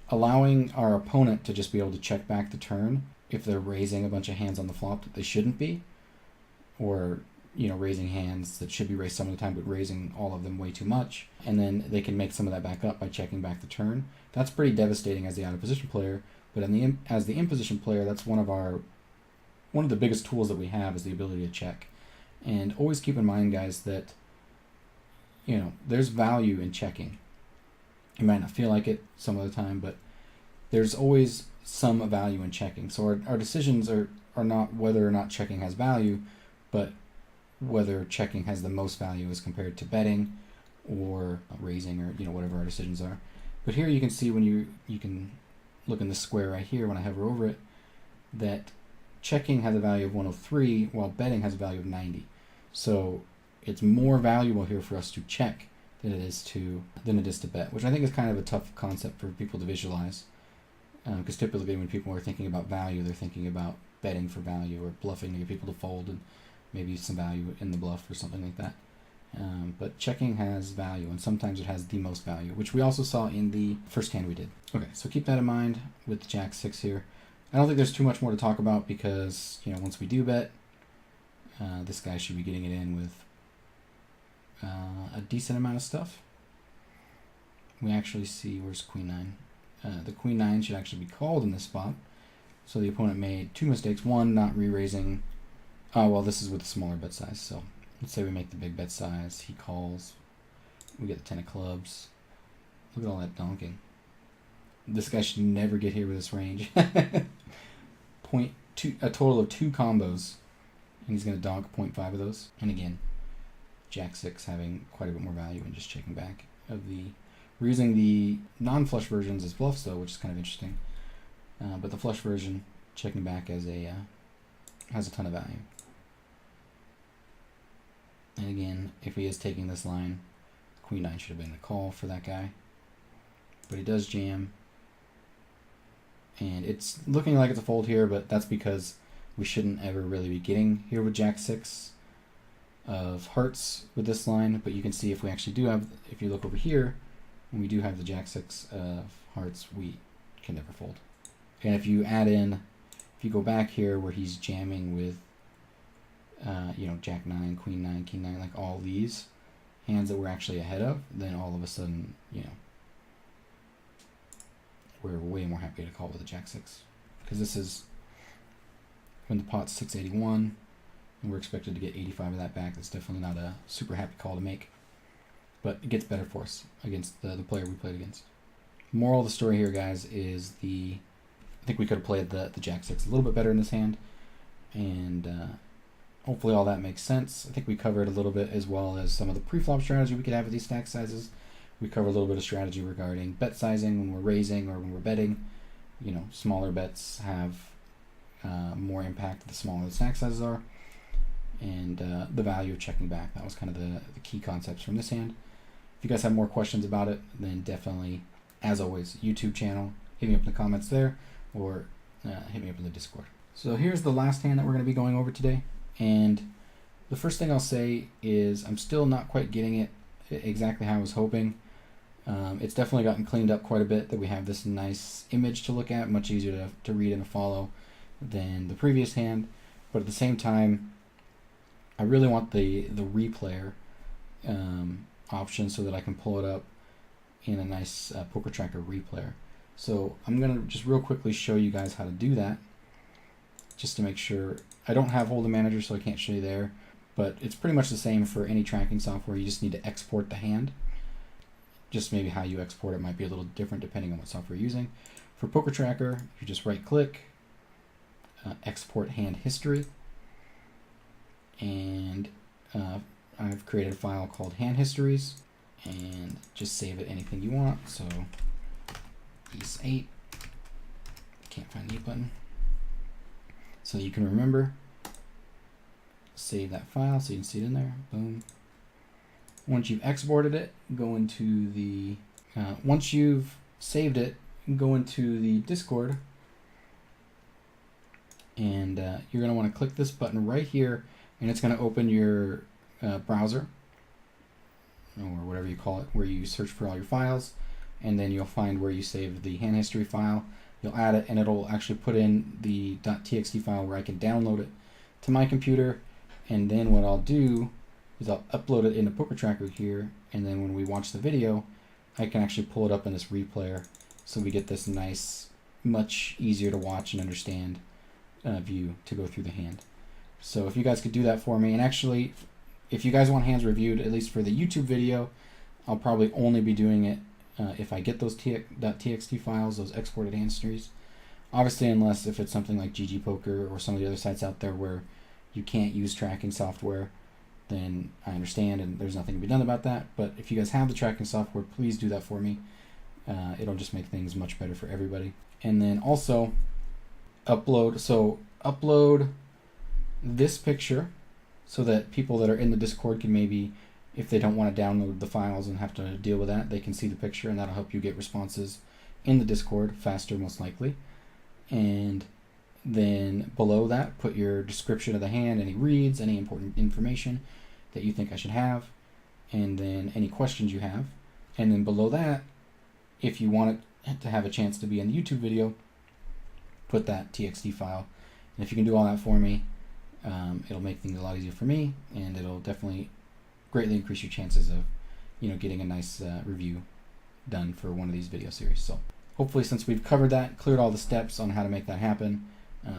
allowing our opponent to just be able to check back the turn if they're raising a bunch of hands on the flop that they shouldn't be, or, you know, raising hands that should be raised some of the time but raising all of them way too much, and then they can make some of that back up by checking back the turn. That's pretty devastating as the out of position player But as the in-position player, that's one of the biggest tools that we have is the ability to check. And always keep in mind, guys, that there's value in checking. You might not feel like it some of the time, but there's always some value in checking. So our decisions are not whether or not checking has value, but whether checking has the most value as compared to betting or raising, or whatever our decisions are. But here you can see when you can look in the square right here when I hover over it, that checking has a value of 103 while betting has a value of 90. So it's more valuable here for us to check than it is to bet, which I think is kind of a tough concept for people to visualize, because typically when people are thinking about value, they're thinking about betting for value or bluffing to get people to fold and maybe some value in the bluff or something like that. But checking has value, and sometimes it has the most value, which we also saw in the first hand we did. Okay, so keep that in mind with the Jack 6 here. I don't think there's too much more to talk about because, once we do bet, this guy should be getting it in with a decent amount of stuff. We actually see, where's Queen 9? The Queen 9 should actually be called in this spot. So the opponent made two mistakes. One, not re-raising. Oh, well, this is with a smaller bet size. So let's say we make the big bet size. He calls. We get the 10 of clubs. Look at all that donking. This guy should never get here with this range. A total of 2 combos. And he's going to donk 0.5 of those. And again, Jack 6 having quite a bit more value and just checking back. We're using the non-flush versions as bluffs though, which is kind of interesting. But the flush version, checking back as has a ton of value. And again, if he is taking this line, Queen 9 should have been a call for that guy. But he does jam. And it's looking like it's a fold here, but that's because we shouldn't ever really be getting here with Jack 6 of hearts with this line. But you can see if we actually do have, if you look over here, when we do have the Jack 6 of hearts, we can never fold. And if you add in, if you go back here where he's jamming with, Jack 9, Queen 9, King 9, like all these hands that we're actually ahead of, then all of a sudden, we're way more happy to call with a Jack 6. Because this is when the pot's 681, and we're expected to get 85 of that back. That's definitely not a super happy call to make. But it gets better for us against the player we played against. Moral of the story here, guys, is I think we could have played the Jack 6 a little bit better in this hand. And hopefully all that makes sense. I think we covered a little bit as well as some of the pre-flop strategy we could have with these stack sizes. We covered a little bit of strategy regarding bet sizing when we're raising or when we're betting. Smaller bets have more impact the smaller the stack sizes are. And the value of checking back. That was kind of the key concepts from this hand. If you guys have more questions about it, then definitely, as always, YouTube channel. Hit me up in the comments there, or hit me up in the Discord. So here's the last hand that we're going to be going over today. And the first thing I'll say is I'm still not quite getting it exactly how I was hoping. It's definitely gotten cleaned up quite a bit, that we have this nice image to look at, much easier to read and to follow than the previous hand. But at the same time, I really want the replayer option so that I can pull it up in a nice Poker Tracker replayer. So I'm going to just real quickly show you guys how to do that, just to make sure. I don't have Hold'em Manager, so I can't show you there, but it's pretty much the same for any tracking software. You just need to export the hand. Just maybe how you export it might be a little different depending on what software you're using. For Poker Tracker, you just right-click, export hand history, and I've created a file called hand histories, and just save it anything you want. So Ace 8, can't find the 8 button. So you can remember, save that file so you can see it in there. Boom. Once you've exported it, go into the, once you've saved it, go into the Discord, and you're going to want to click this button right here, and it's going to open your browser, or whatever you call it, where you search for all your files, and then you'll find where you saved the hand history file. You'll add it, and it'll actually put in the .txt file where I can download it to my computer. And then what I'll do is I'll upload it into Poker Tracker here, and then when we watch the video, I can actually pull it up in this replayer, so we get this nice much easier to watch and understand view to go through the hand. So if you guys could do that for me, and actually, if you guys want hands reviewed, at least for the YouTube video, I'll probably only be doing it if I get those .txt files, those exported hand histories. Obviously, unless if it's something like GG Poker or some of the other sites out there where you can't use tracking software, then I understand and there's nothing to be done about that. But if you guys have the tracking software, please do that for me. It'll just make things much better for everybody. And then also upload this picture so that people that are in the Discord can maybe, if they don't want to download the files and have to deal with that, they can see the picture, and that'll help you get responses in the Discord faster, most likely. And then below that, put your description of the hand, any reads, any important information that you think I should have, and then any questions you have. And then below that, if you want it to have a chance to be in the YouTube video, put that TXT file. And if you can do all that for me, it'll make things a lot easier for me, and it'll definitely greatly increase your chances of, getting a nice review done for one of these video series. So hopefully, since we've covered that, cleared all the steps on how to make that happen,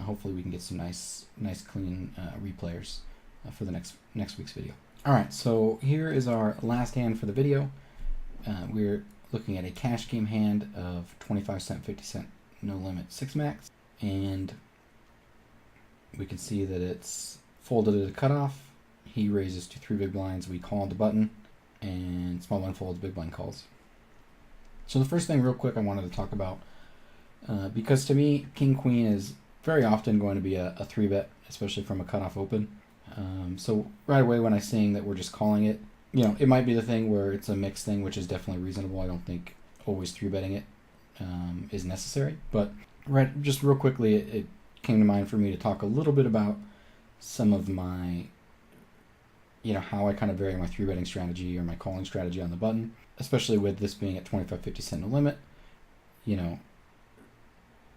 hopefully we can get some nice clean replayers for the next week's video. All right, so here is our last hand for the video. We're looking at a cash game hand of 25 cent, 50 cent, no limit 6-max, and we can see that it's folded at a cutoff. He raises to 3 big blinds, we call the button, and small blind folds, big blind calls. So the first thing real quick I wanted to talk about, because to me, King Queen is very often going to be a 3-bet, especially from a cutoff open. So right away when I'm saying that we're just calling it, it might be the thing where it's a mixed thing, which is definitely reasonable. I don't think always 3-betting it is necessary. But just real quickly, it came to mind for me to talk a little bit about some of my, how I kind of vary my 3-betting strategy or my calling strategy on the button, especially with this being at 25, 50 cent no limit,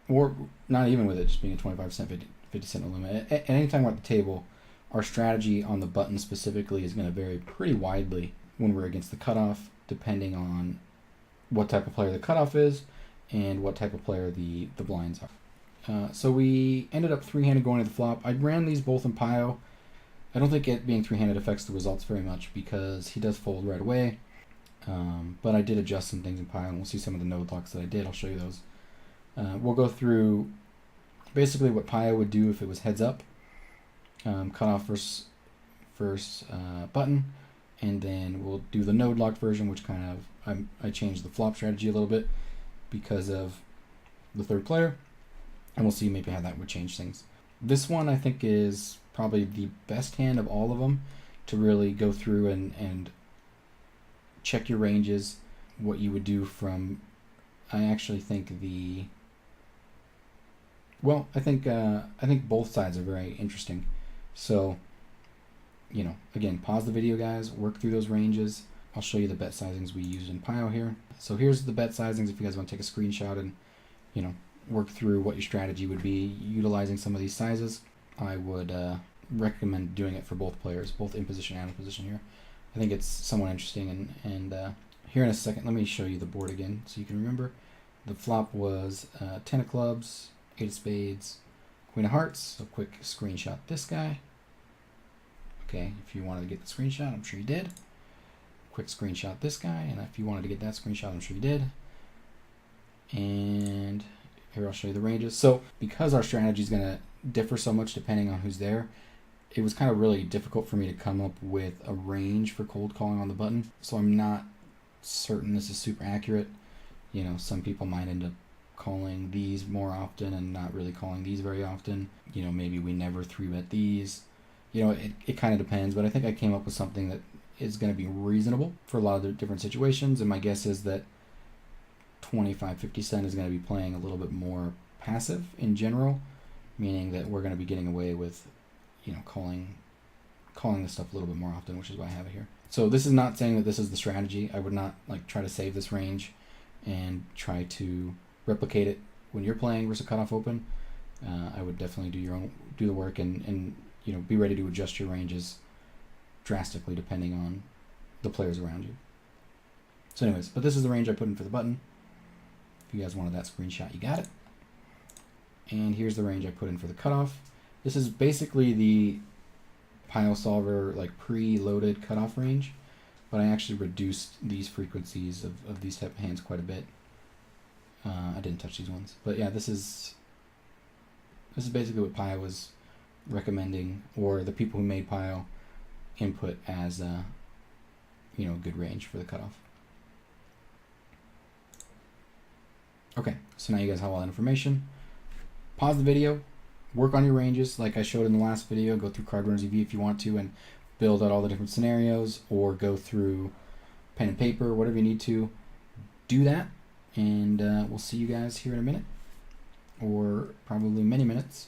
or not even with it just being a 25 cent, 50 cent no limit. At any time we're at the table, our strategy on the button specifically is going to vary pretty widely when we're against the cutoff, depending on what type of player the cutoff is and what type of player the blinds are. So we ended up 3-handed going to the flop. I ran these both in Pio. I don't think it being 3-handed affects the results very much because he does fold right away. But I did adjust some things in Pio, and we'll see some of the node locks that I did. I'll show you those. We'll go through basically what Pio would do if it was heads up. Cutoff versus button, and then we'll do the node locked version, which kind of I changed the flop strategy a little bit because of the third player, and we'll see maybe how that would change things. This one I think is probably the best hand of all of them to really go through and check your ranges, what you would do from. I actually think I think both sides are very interesting. So, again, pause the video, guys, work through those ranges. I'll show you the bet sizings we used in Pio here. So here's the bet sizings if you guys want to take a screenshot and, work through what your strategy would be utilizing some of these sizes. I would recommend doing it for both players, both in position and out of position here. I think it's somewhat interesting. And here in a second, let me show you the board again so you can remember. The flop was 10 of clubs, 8 of spades, Queen of hearts. So quick screenshot this guy. Okay, if you wanted to get the screenshot, I'm sure you did. Quick screenshot this guy, and if you wanted to get that screenshot, I'm sure you did. And here I'll show you the ranges. So because our strategy is going to differ so much depending on who's there, it was kind of really difficult for me to come up with a range for cold calling on the button. So I'm not certain this is super accurate. Some people might end up calling these more often and not really calling these very often. Maybe we never 3-bet these. It kind of depends, but I think I came up with something that is going to be reasonable for a lot of the different situations, and my guess is that 25, 50 cent is going to be playing a little bit more passive in general, meaning that we're going to be getting away with, calling this stuff a little bit more often, which is why I have it here. So this is not saying that this is the strategy. I would not try to save this range and try to replicate it when you're playing versus cutoff open. I would definitely do the work and be ready to adjust your ranges drastically depending on the players around you. So anyways, but this is the range I put in for the button. If you guys wanted that screenshot, you got it. And here's the range I put in for the cutoff. This is basically the Pile Solver like pre-loaded cutoff range, but I actually reduced these frequencies of these type of hands quite a bit. I didn't touch these ones, but yeah, this is basically what Pile was recommending, or the people who made Pile input as good range for the cutoff. Okay, so now you guys have all that information. Pause the video, work on your ranges like I showed in the last video. Go through Card Runners EV if you want to and build out all the different scenarios, or go through pen and paper, whatever you need to. Do that, and we'll see you guys here in a minute, or probably many minutes,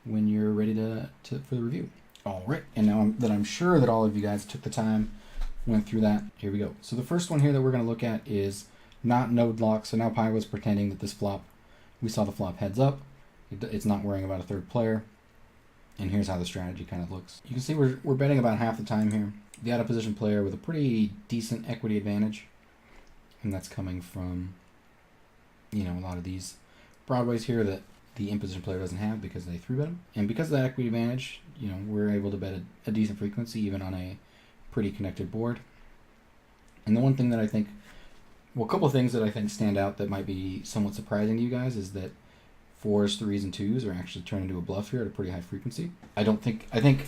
when you're ready for the review. All right, and now that I'm sure that all of you guys took the time, went through that, here we go. So the first one here that we're going to look at is not node lock. So now Pi was pretending that this flop, we saw the flop heads up. It's not worrying about a third player. And here's how the strategy kind of looks. You can see we're betting about half the time here. The out of position player with a pretty decent equity advantage. And that's coming from, a lot of these broadways here that the in position player doesn't have because they 3-bet them. And because of that equity advantage, we're able to bet a decent frequency even on a pretty connected board. And the one thing that I think, a couple of things that I think stand out that might be somewhat surprising to you guys is that 4s, 3s, and 2s are actually turning into a bluff here at a pretty high frequency. I think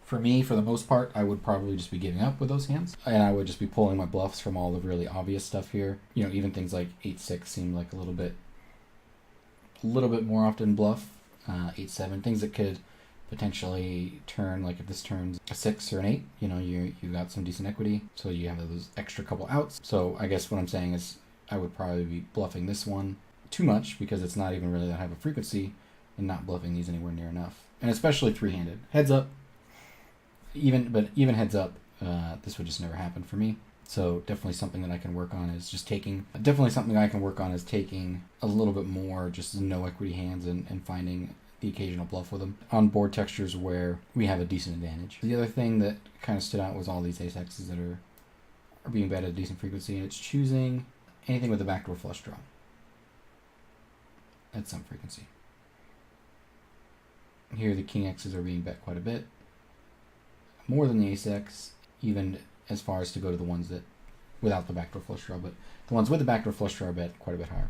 for me, for the most part, I would probably just be giving up with those hands. And I would just be pulling my bluffs from all the really obvious stuff here. Even things like 8-6 seem like a little bit more often bluff. 8-7, things that could potentially turn, like if this turns a 6 or an 8, you got some decent equity, so you have those extra couple outs. So I guess what I'm saying is I would probably be bluffing this one too much because it's not even really that high of a frequency, and not bluffing these anywhere near enough. And especially three-handed. Heads up, even heads up, this would just never happen for me. So definitely something that I can work on is taking a little bit more just no equity hands and finding the occasional bluff with them on board textures where we have a decent advantage. The other thing that kind of stood out was all these ace-x's that are being bet at a decent frequency, and it's choosing anything with a backdoor flush draw at some frequency. Here the king x's are being bet quite a bit, more than the ace x, even as far as to go to the ones that without the backdoor flush draw, but the ones with the backdoor flush draw are bet quite a bit higher.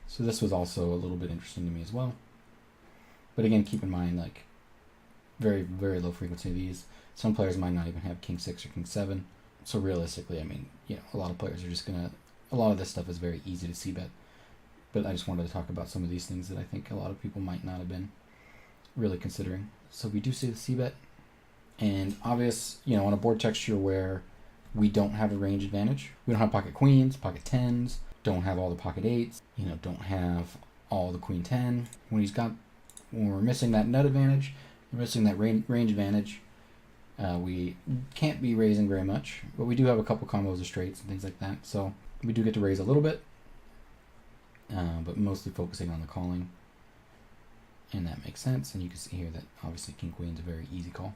So this was also a little bit interesting to me as well. But again, keep in mind, like, very, very low frequency of these. Some players might not even have king 6 or king 7. So realistically, I mean, a lot of players are just a lot of this stuff is very easy to c-bet. But I just wanted to talk about some of these things that I think a lot of people might not have been really considering. So we do see the c-bet. And obvious, on a board texture where we don't have a range advantage. We don't have pocket queens, pocket 10s, don't have all the pocket 8s, don't have all the queen 10. When we're missing that nut advantage, we're missing that range advantage, we can't be raising very much, but we do have a couple combos of straights and things like that. So we do get to raise a little bit, but mostly focusing on the calling. And that makes sense. And you can see here that obviously king queen is a very easy call.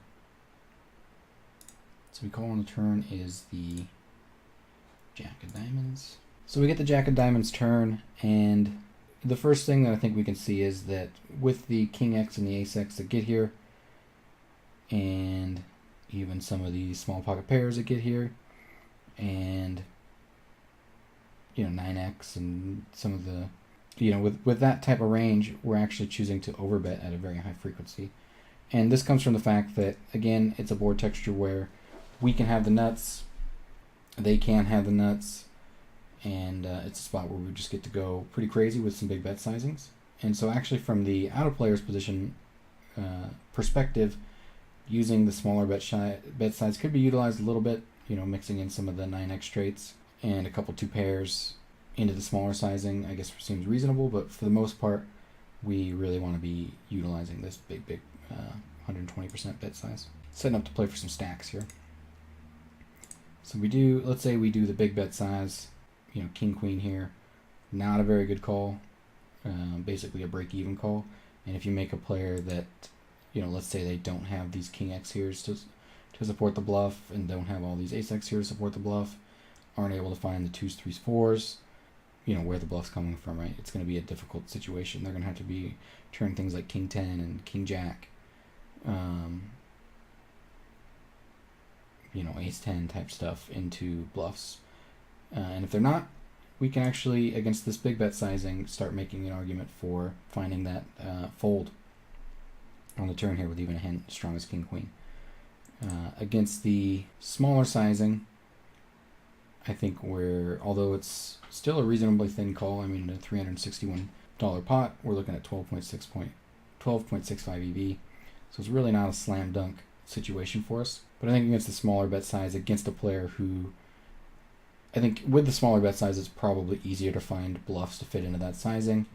So we call on the turn is the jack of diamonds. So we get the jack of diamonds turn, and the first thing that I think we can see is that with the king x and the ace x that get here, and even some of these small pocket pairs that get here, and 9x and some of the with that type of range, we're actually choosing to overbet at a very high frequency. And this comes from the fact that, again, it's a board texture where we can have the nuts, they can't have the nuts, and it's a spot where we just get to go pretty crazy with some big bet sizings. And so actually from the out of player's position perspective, using the smaller bet size could be utilized a little bit, mixing in some of the 9x straights and a couple 2 pairs into the smaller sizing, I guess seems reasonable, but for the most part, we really want to be utilizing this big 120% bet size. Setting up to play for some stacks here. So let's say we do the big bet size, king queen here, not a very good call, basically a break-even call. And if you make a player that, let's say they don't have these king x here to support the bluff, and don't have all these ace x here to support the bluff, aren't able to find the 2s, 3s, 4s, where the bluff's coming from, right? It's going to be a difficult situation. They're going to have to be turn things like king 10 and king jack, ace 10 type stuff into bluffs. And if they're not, we can actually, against this big bet sizing, start making an argument for finding that fold on the turn here with even a hand strong as king queen. Against the smaller sizing, I think although it's still a reasonably thin call, I mean, a $361 pot, we're looking at 12.65 EV. So it's really not a slam dunk situation for us. But I think against the smaller bet size, against a player who, I think with the smaller bet size, it's probably easier to find bluffs to fit into that sizing.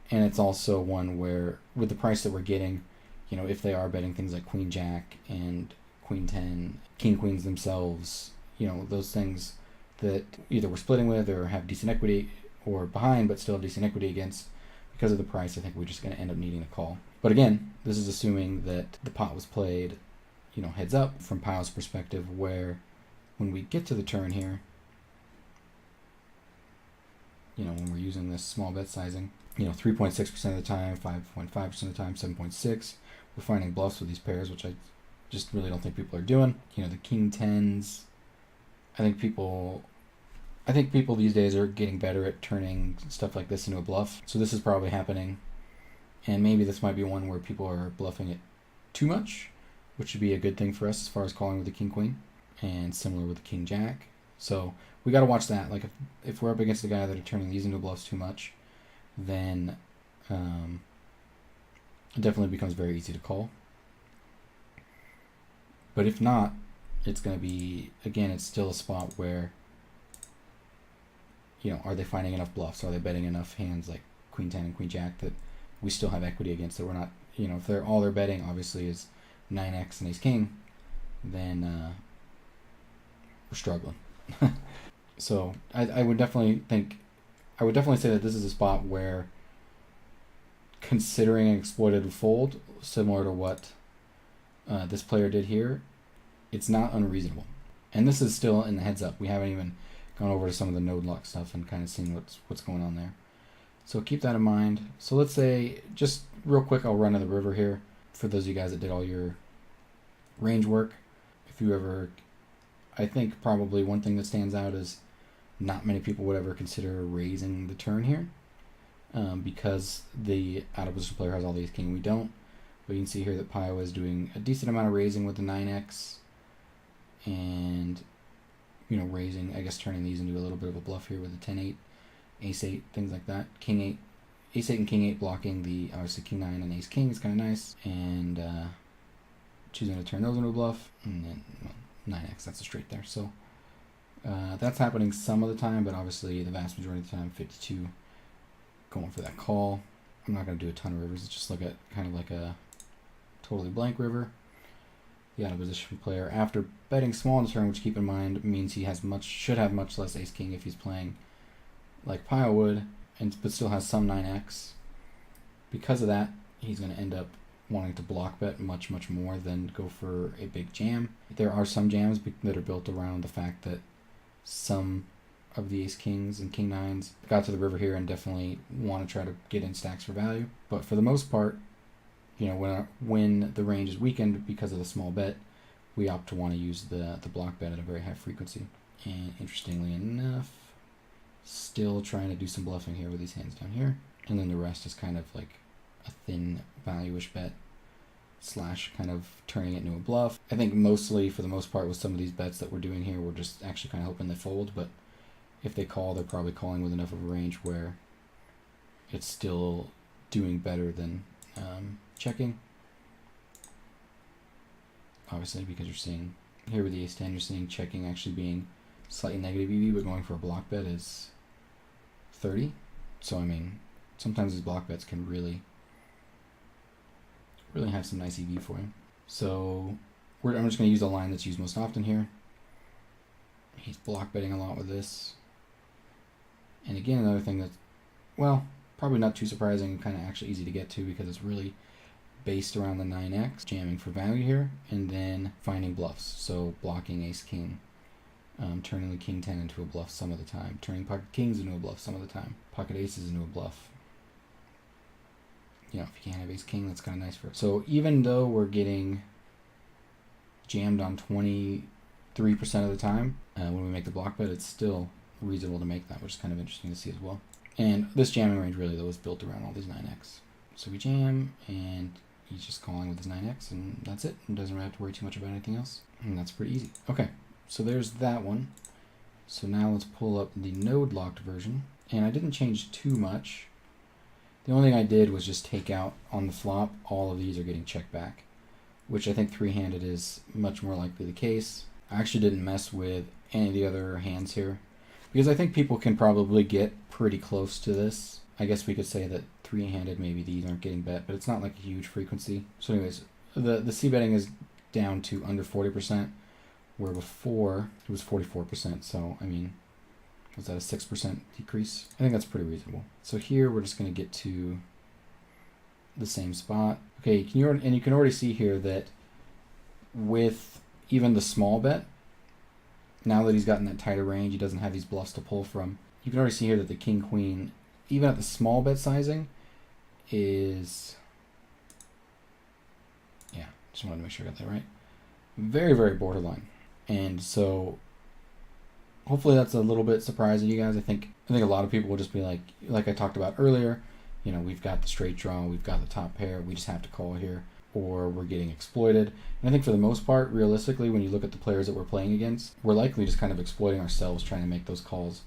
And it's also one where, with the price that we're getting, if they are betting things like queen jack and queen 10, king queens themselves, those things that either we're splitting with or have decent equity, or behind but still have decent equity against, because of the price, I think we're just going to end up needing a call. But again, this is assuming that the pot was played, heads up from Pyle's perspective, where when we get to the turn here, when we're using this small bet sizing, 3.6% of the time, 5.5% of the time, 7.6%, we're finding bluffs with these pairs, which I just really don't think people are doing. The king 10s, I think people these days are getting better at turning stuff like this into a bluff. So this is probably happening. And maybe this might be one where people are bluffing it too much, which would be a good thing for us as far as calling with the king queen, and similar with the king jack. So we got to watch that. Like if we're up against a guy that are turning these into bluffs too much, then it definitely becomes very easy to call. But if not, it's going to be, again, it's still a spot where, are they finding enough bluffs? Are they betting enough hands like queen 10 and queen jack that we still have equity against it? We're not, if they're betting obviously is 9x and ace king, then we're struggling. So I would definitely say that this is a spot where, considering an exploited fold similar to what this player did here, it's not unreasonable. And this is still in the heads up. We haven't even gone over to some of the node lock stuff and kind of seen what's going on there. So keep that in mind. So let's say, just real quick, I'll run to the river here for those of you guys that did all your range work. If you ever, I think probably one thing that stands out is not many people would ever consider raising the turn here, because the out of position player has all the ace king, we don't. But you can see here that Pio is doing a decent amount of raising with the 9x, and raising, I guess turning these into a little bit of a bluff here with the 10-8, ace-8, things like that. King 8, ace-8 and king 8 blocking the, obviously, king 9 and ace king is kind of nice, and choosing to turn those into a bluff, and then 9x, that's a straight there. So that's happening some of the time, but obviously the vast majority of the time, 52, going for that call. I'm not going to do a ton of rivers, let's just look at kind of like a totally blank river. The out of position player, after betting small on the turn, which keep in mind means he should have much less ace king if he's playing like Pio would, but still has some 9x. Because of that, he's going to end up wanting to block bet much more than go for a big jam. There are some jams that are built around the fact that some of the ace kings and king 9s got to the river here and definitely want to try to get in stacks for value. But for the most part, when the range is weakened because of the small bet, we opt to want to use the block bet at a very high frequency. And interestingly enough, still trying to do some bluffing here with these hands down here. And then the rest is kind of like a thin value-ish bet / kind of turning it into a bluff. I think mostly, for the most part, with some of these bets that we're doing here, we're just actually kind of hoping they fold. But if they call, they're probably calling with enough of a range where it's still doing better than checking. Obviously, because you're seeing here with the ace 10, you're seeing checking actually being slightly negative EV, but going for a block bet is 30. So I mean, sometimes these block bets can really have some nice EV for you. So I'm just going to use the line that's used most often here. He's block betting a lot with this. And again, another thing that's, well, probably not too surprising and kind of actually easy to get to, because it's really based around the 9x, jamming for value here, and then finding bluffs. So blocking ace king turning the king 10 into a bluff some of the time, turning pocket kings into a bluff some of the time, pocket aces into a bluff. You know, if you can't have ace king, that's kind of nice for it. So even though we're getting jammed on 23% of the time when we make the block bet, it's still reasonable to make that, which is kind of interesting to see as well. And this jamming range really, though, is built around all these 9x. So we jam, and he's just calling with his 9x, and that's it. He doesn't really have to worry too much about anything else. And that's pretty easy. Okay, so there's that one. So now let's pull up the node-locked version. And I didn't change too much. The only thing I did was just take out on the flop, all of these are getting checked back, which I think three-handed is much more likely the case. I actually didn't mess with any of the other hands here, because I think people can probably get pretty close to this. I guess we could say that three-handed, maybe these aren't getting bet, but it's not like a huge frequency. So anyways, the c-betting is down to under 40%, where before it was 44%. So, I mean, was that a 6% decrease? I think that's pretty reasonable. So here we're just going to get to the same spot. Okay, you can already see here that with even the small bet, now that he's gotten that tighter range, he doesn't have these bluffs to pull from. You can already see here that the king queen, even at the small bet sizing, is, yeah, just wanted to make sure I got that right, very, very borderline. And so hopefully that's a little bit surprising to you guys. I think a lot of people will just be like I talked about earlier, you know, we've got the straight draw, we've got the top pair, we just have to call here, or we're getting exploited. And I think for the most part, realistically, when you look at the players that we're playing against, we're likely just kind of exploiting ourselves trying to make those calls.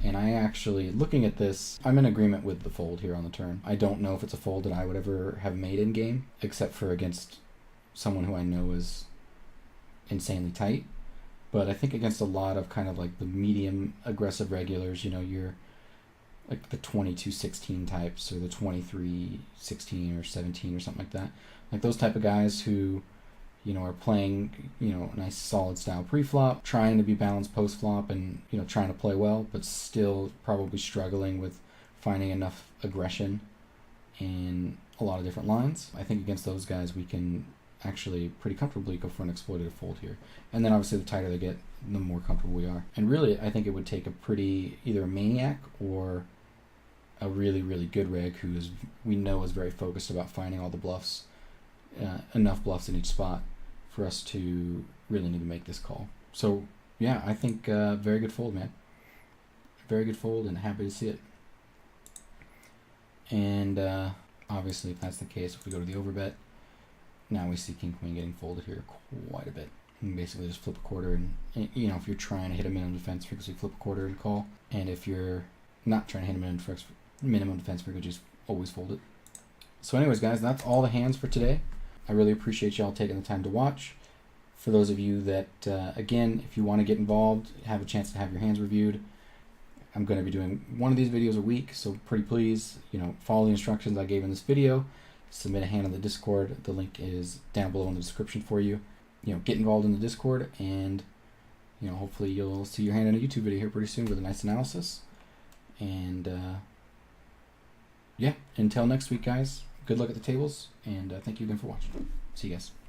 And I actually, looking at this, I'm in agreement with the fold here on the turn. I don't know if it's a fold that I would ever have made in game, except for against someone who I know is insanely tight. But I think against a lot of kind of like the medium aggressive regulars, you know, you're like the 22-16 types, or the 23-16 or 17 or something like that. Like those type of guys who, you know, are playing, you know, nice solid style pre-flop, trying to be balanced post-flop, and, you know, trying to play well, but still probably struggling with finding enough aggression in a lot of different lines. I think against those guys we can actually pretty comfortably go for an exploitative fold here. And then obviously the tighter they get, the more comfortable we are. And really, I think it would take a pretty, either a maniac or a really, really good reg who is, we know is very focused about finding all the bluffs, enough bluffs in each spot for us to really need to make this call. So yeah, I think very good fold, man. Very good fold, and happy to see it. And obviously, if that's the case, if we go to the overbet, now we see king queen getting folded here quite a bit. And basically just flip a quarter, and you know, if you're trying to hit a minimum defense frequency, flip a quarter and call. And if you're not trying to hit a minimum defense frequency, just always fold it. So anyways, guys, that's all the hands for today. I really appreciate y'all taking the time to watch. For those of you that, again, if you want to get involved, have a chance to have your hands reviewed, I'm going to be doing one of these videos a week, so pretty please, you know, follow the instructions I gave in this video. Submit a hand on the Discord. The link is down below in the description for you. You know, get involved in the Discord, and, you know, hopefully you'll see your hand in a YouTube video here pretty soon with a nice analysis. And yeah, until next week, guys, good luck at the tables, and thank you again for watching. See you guys.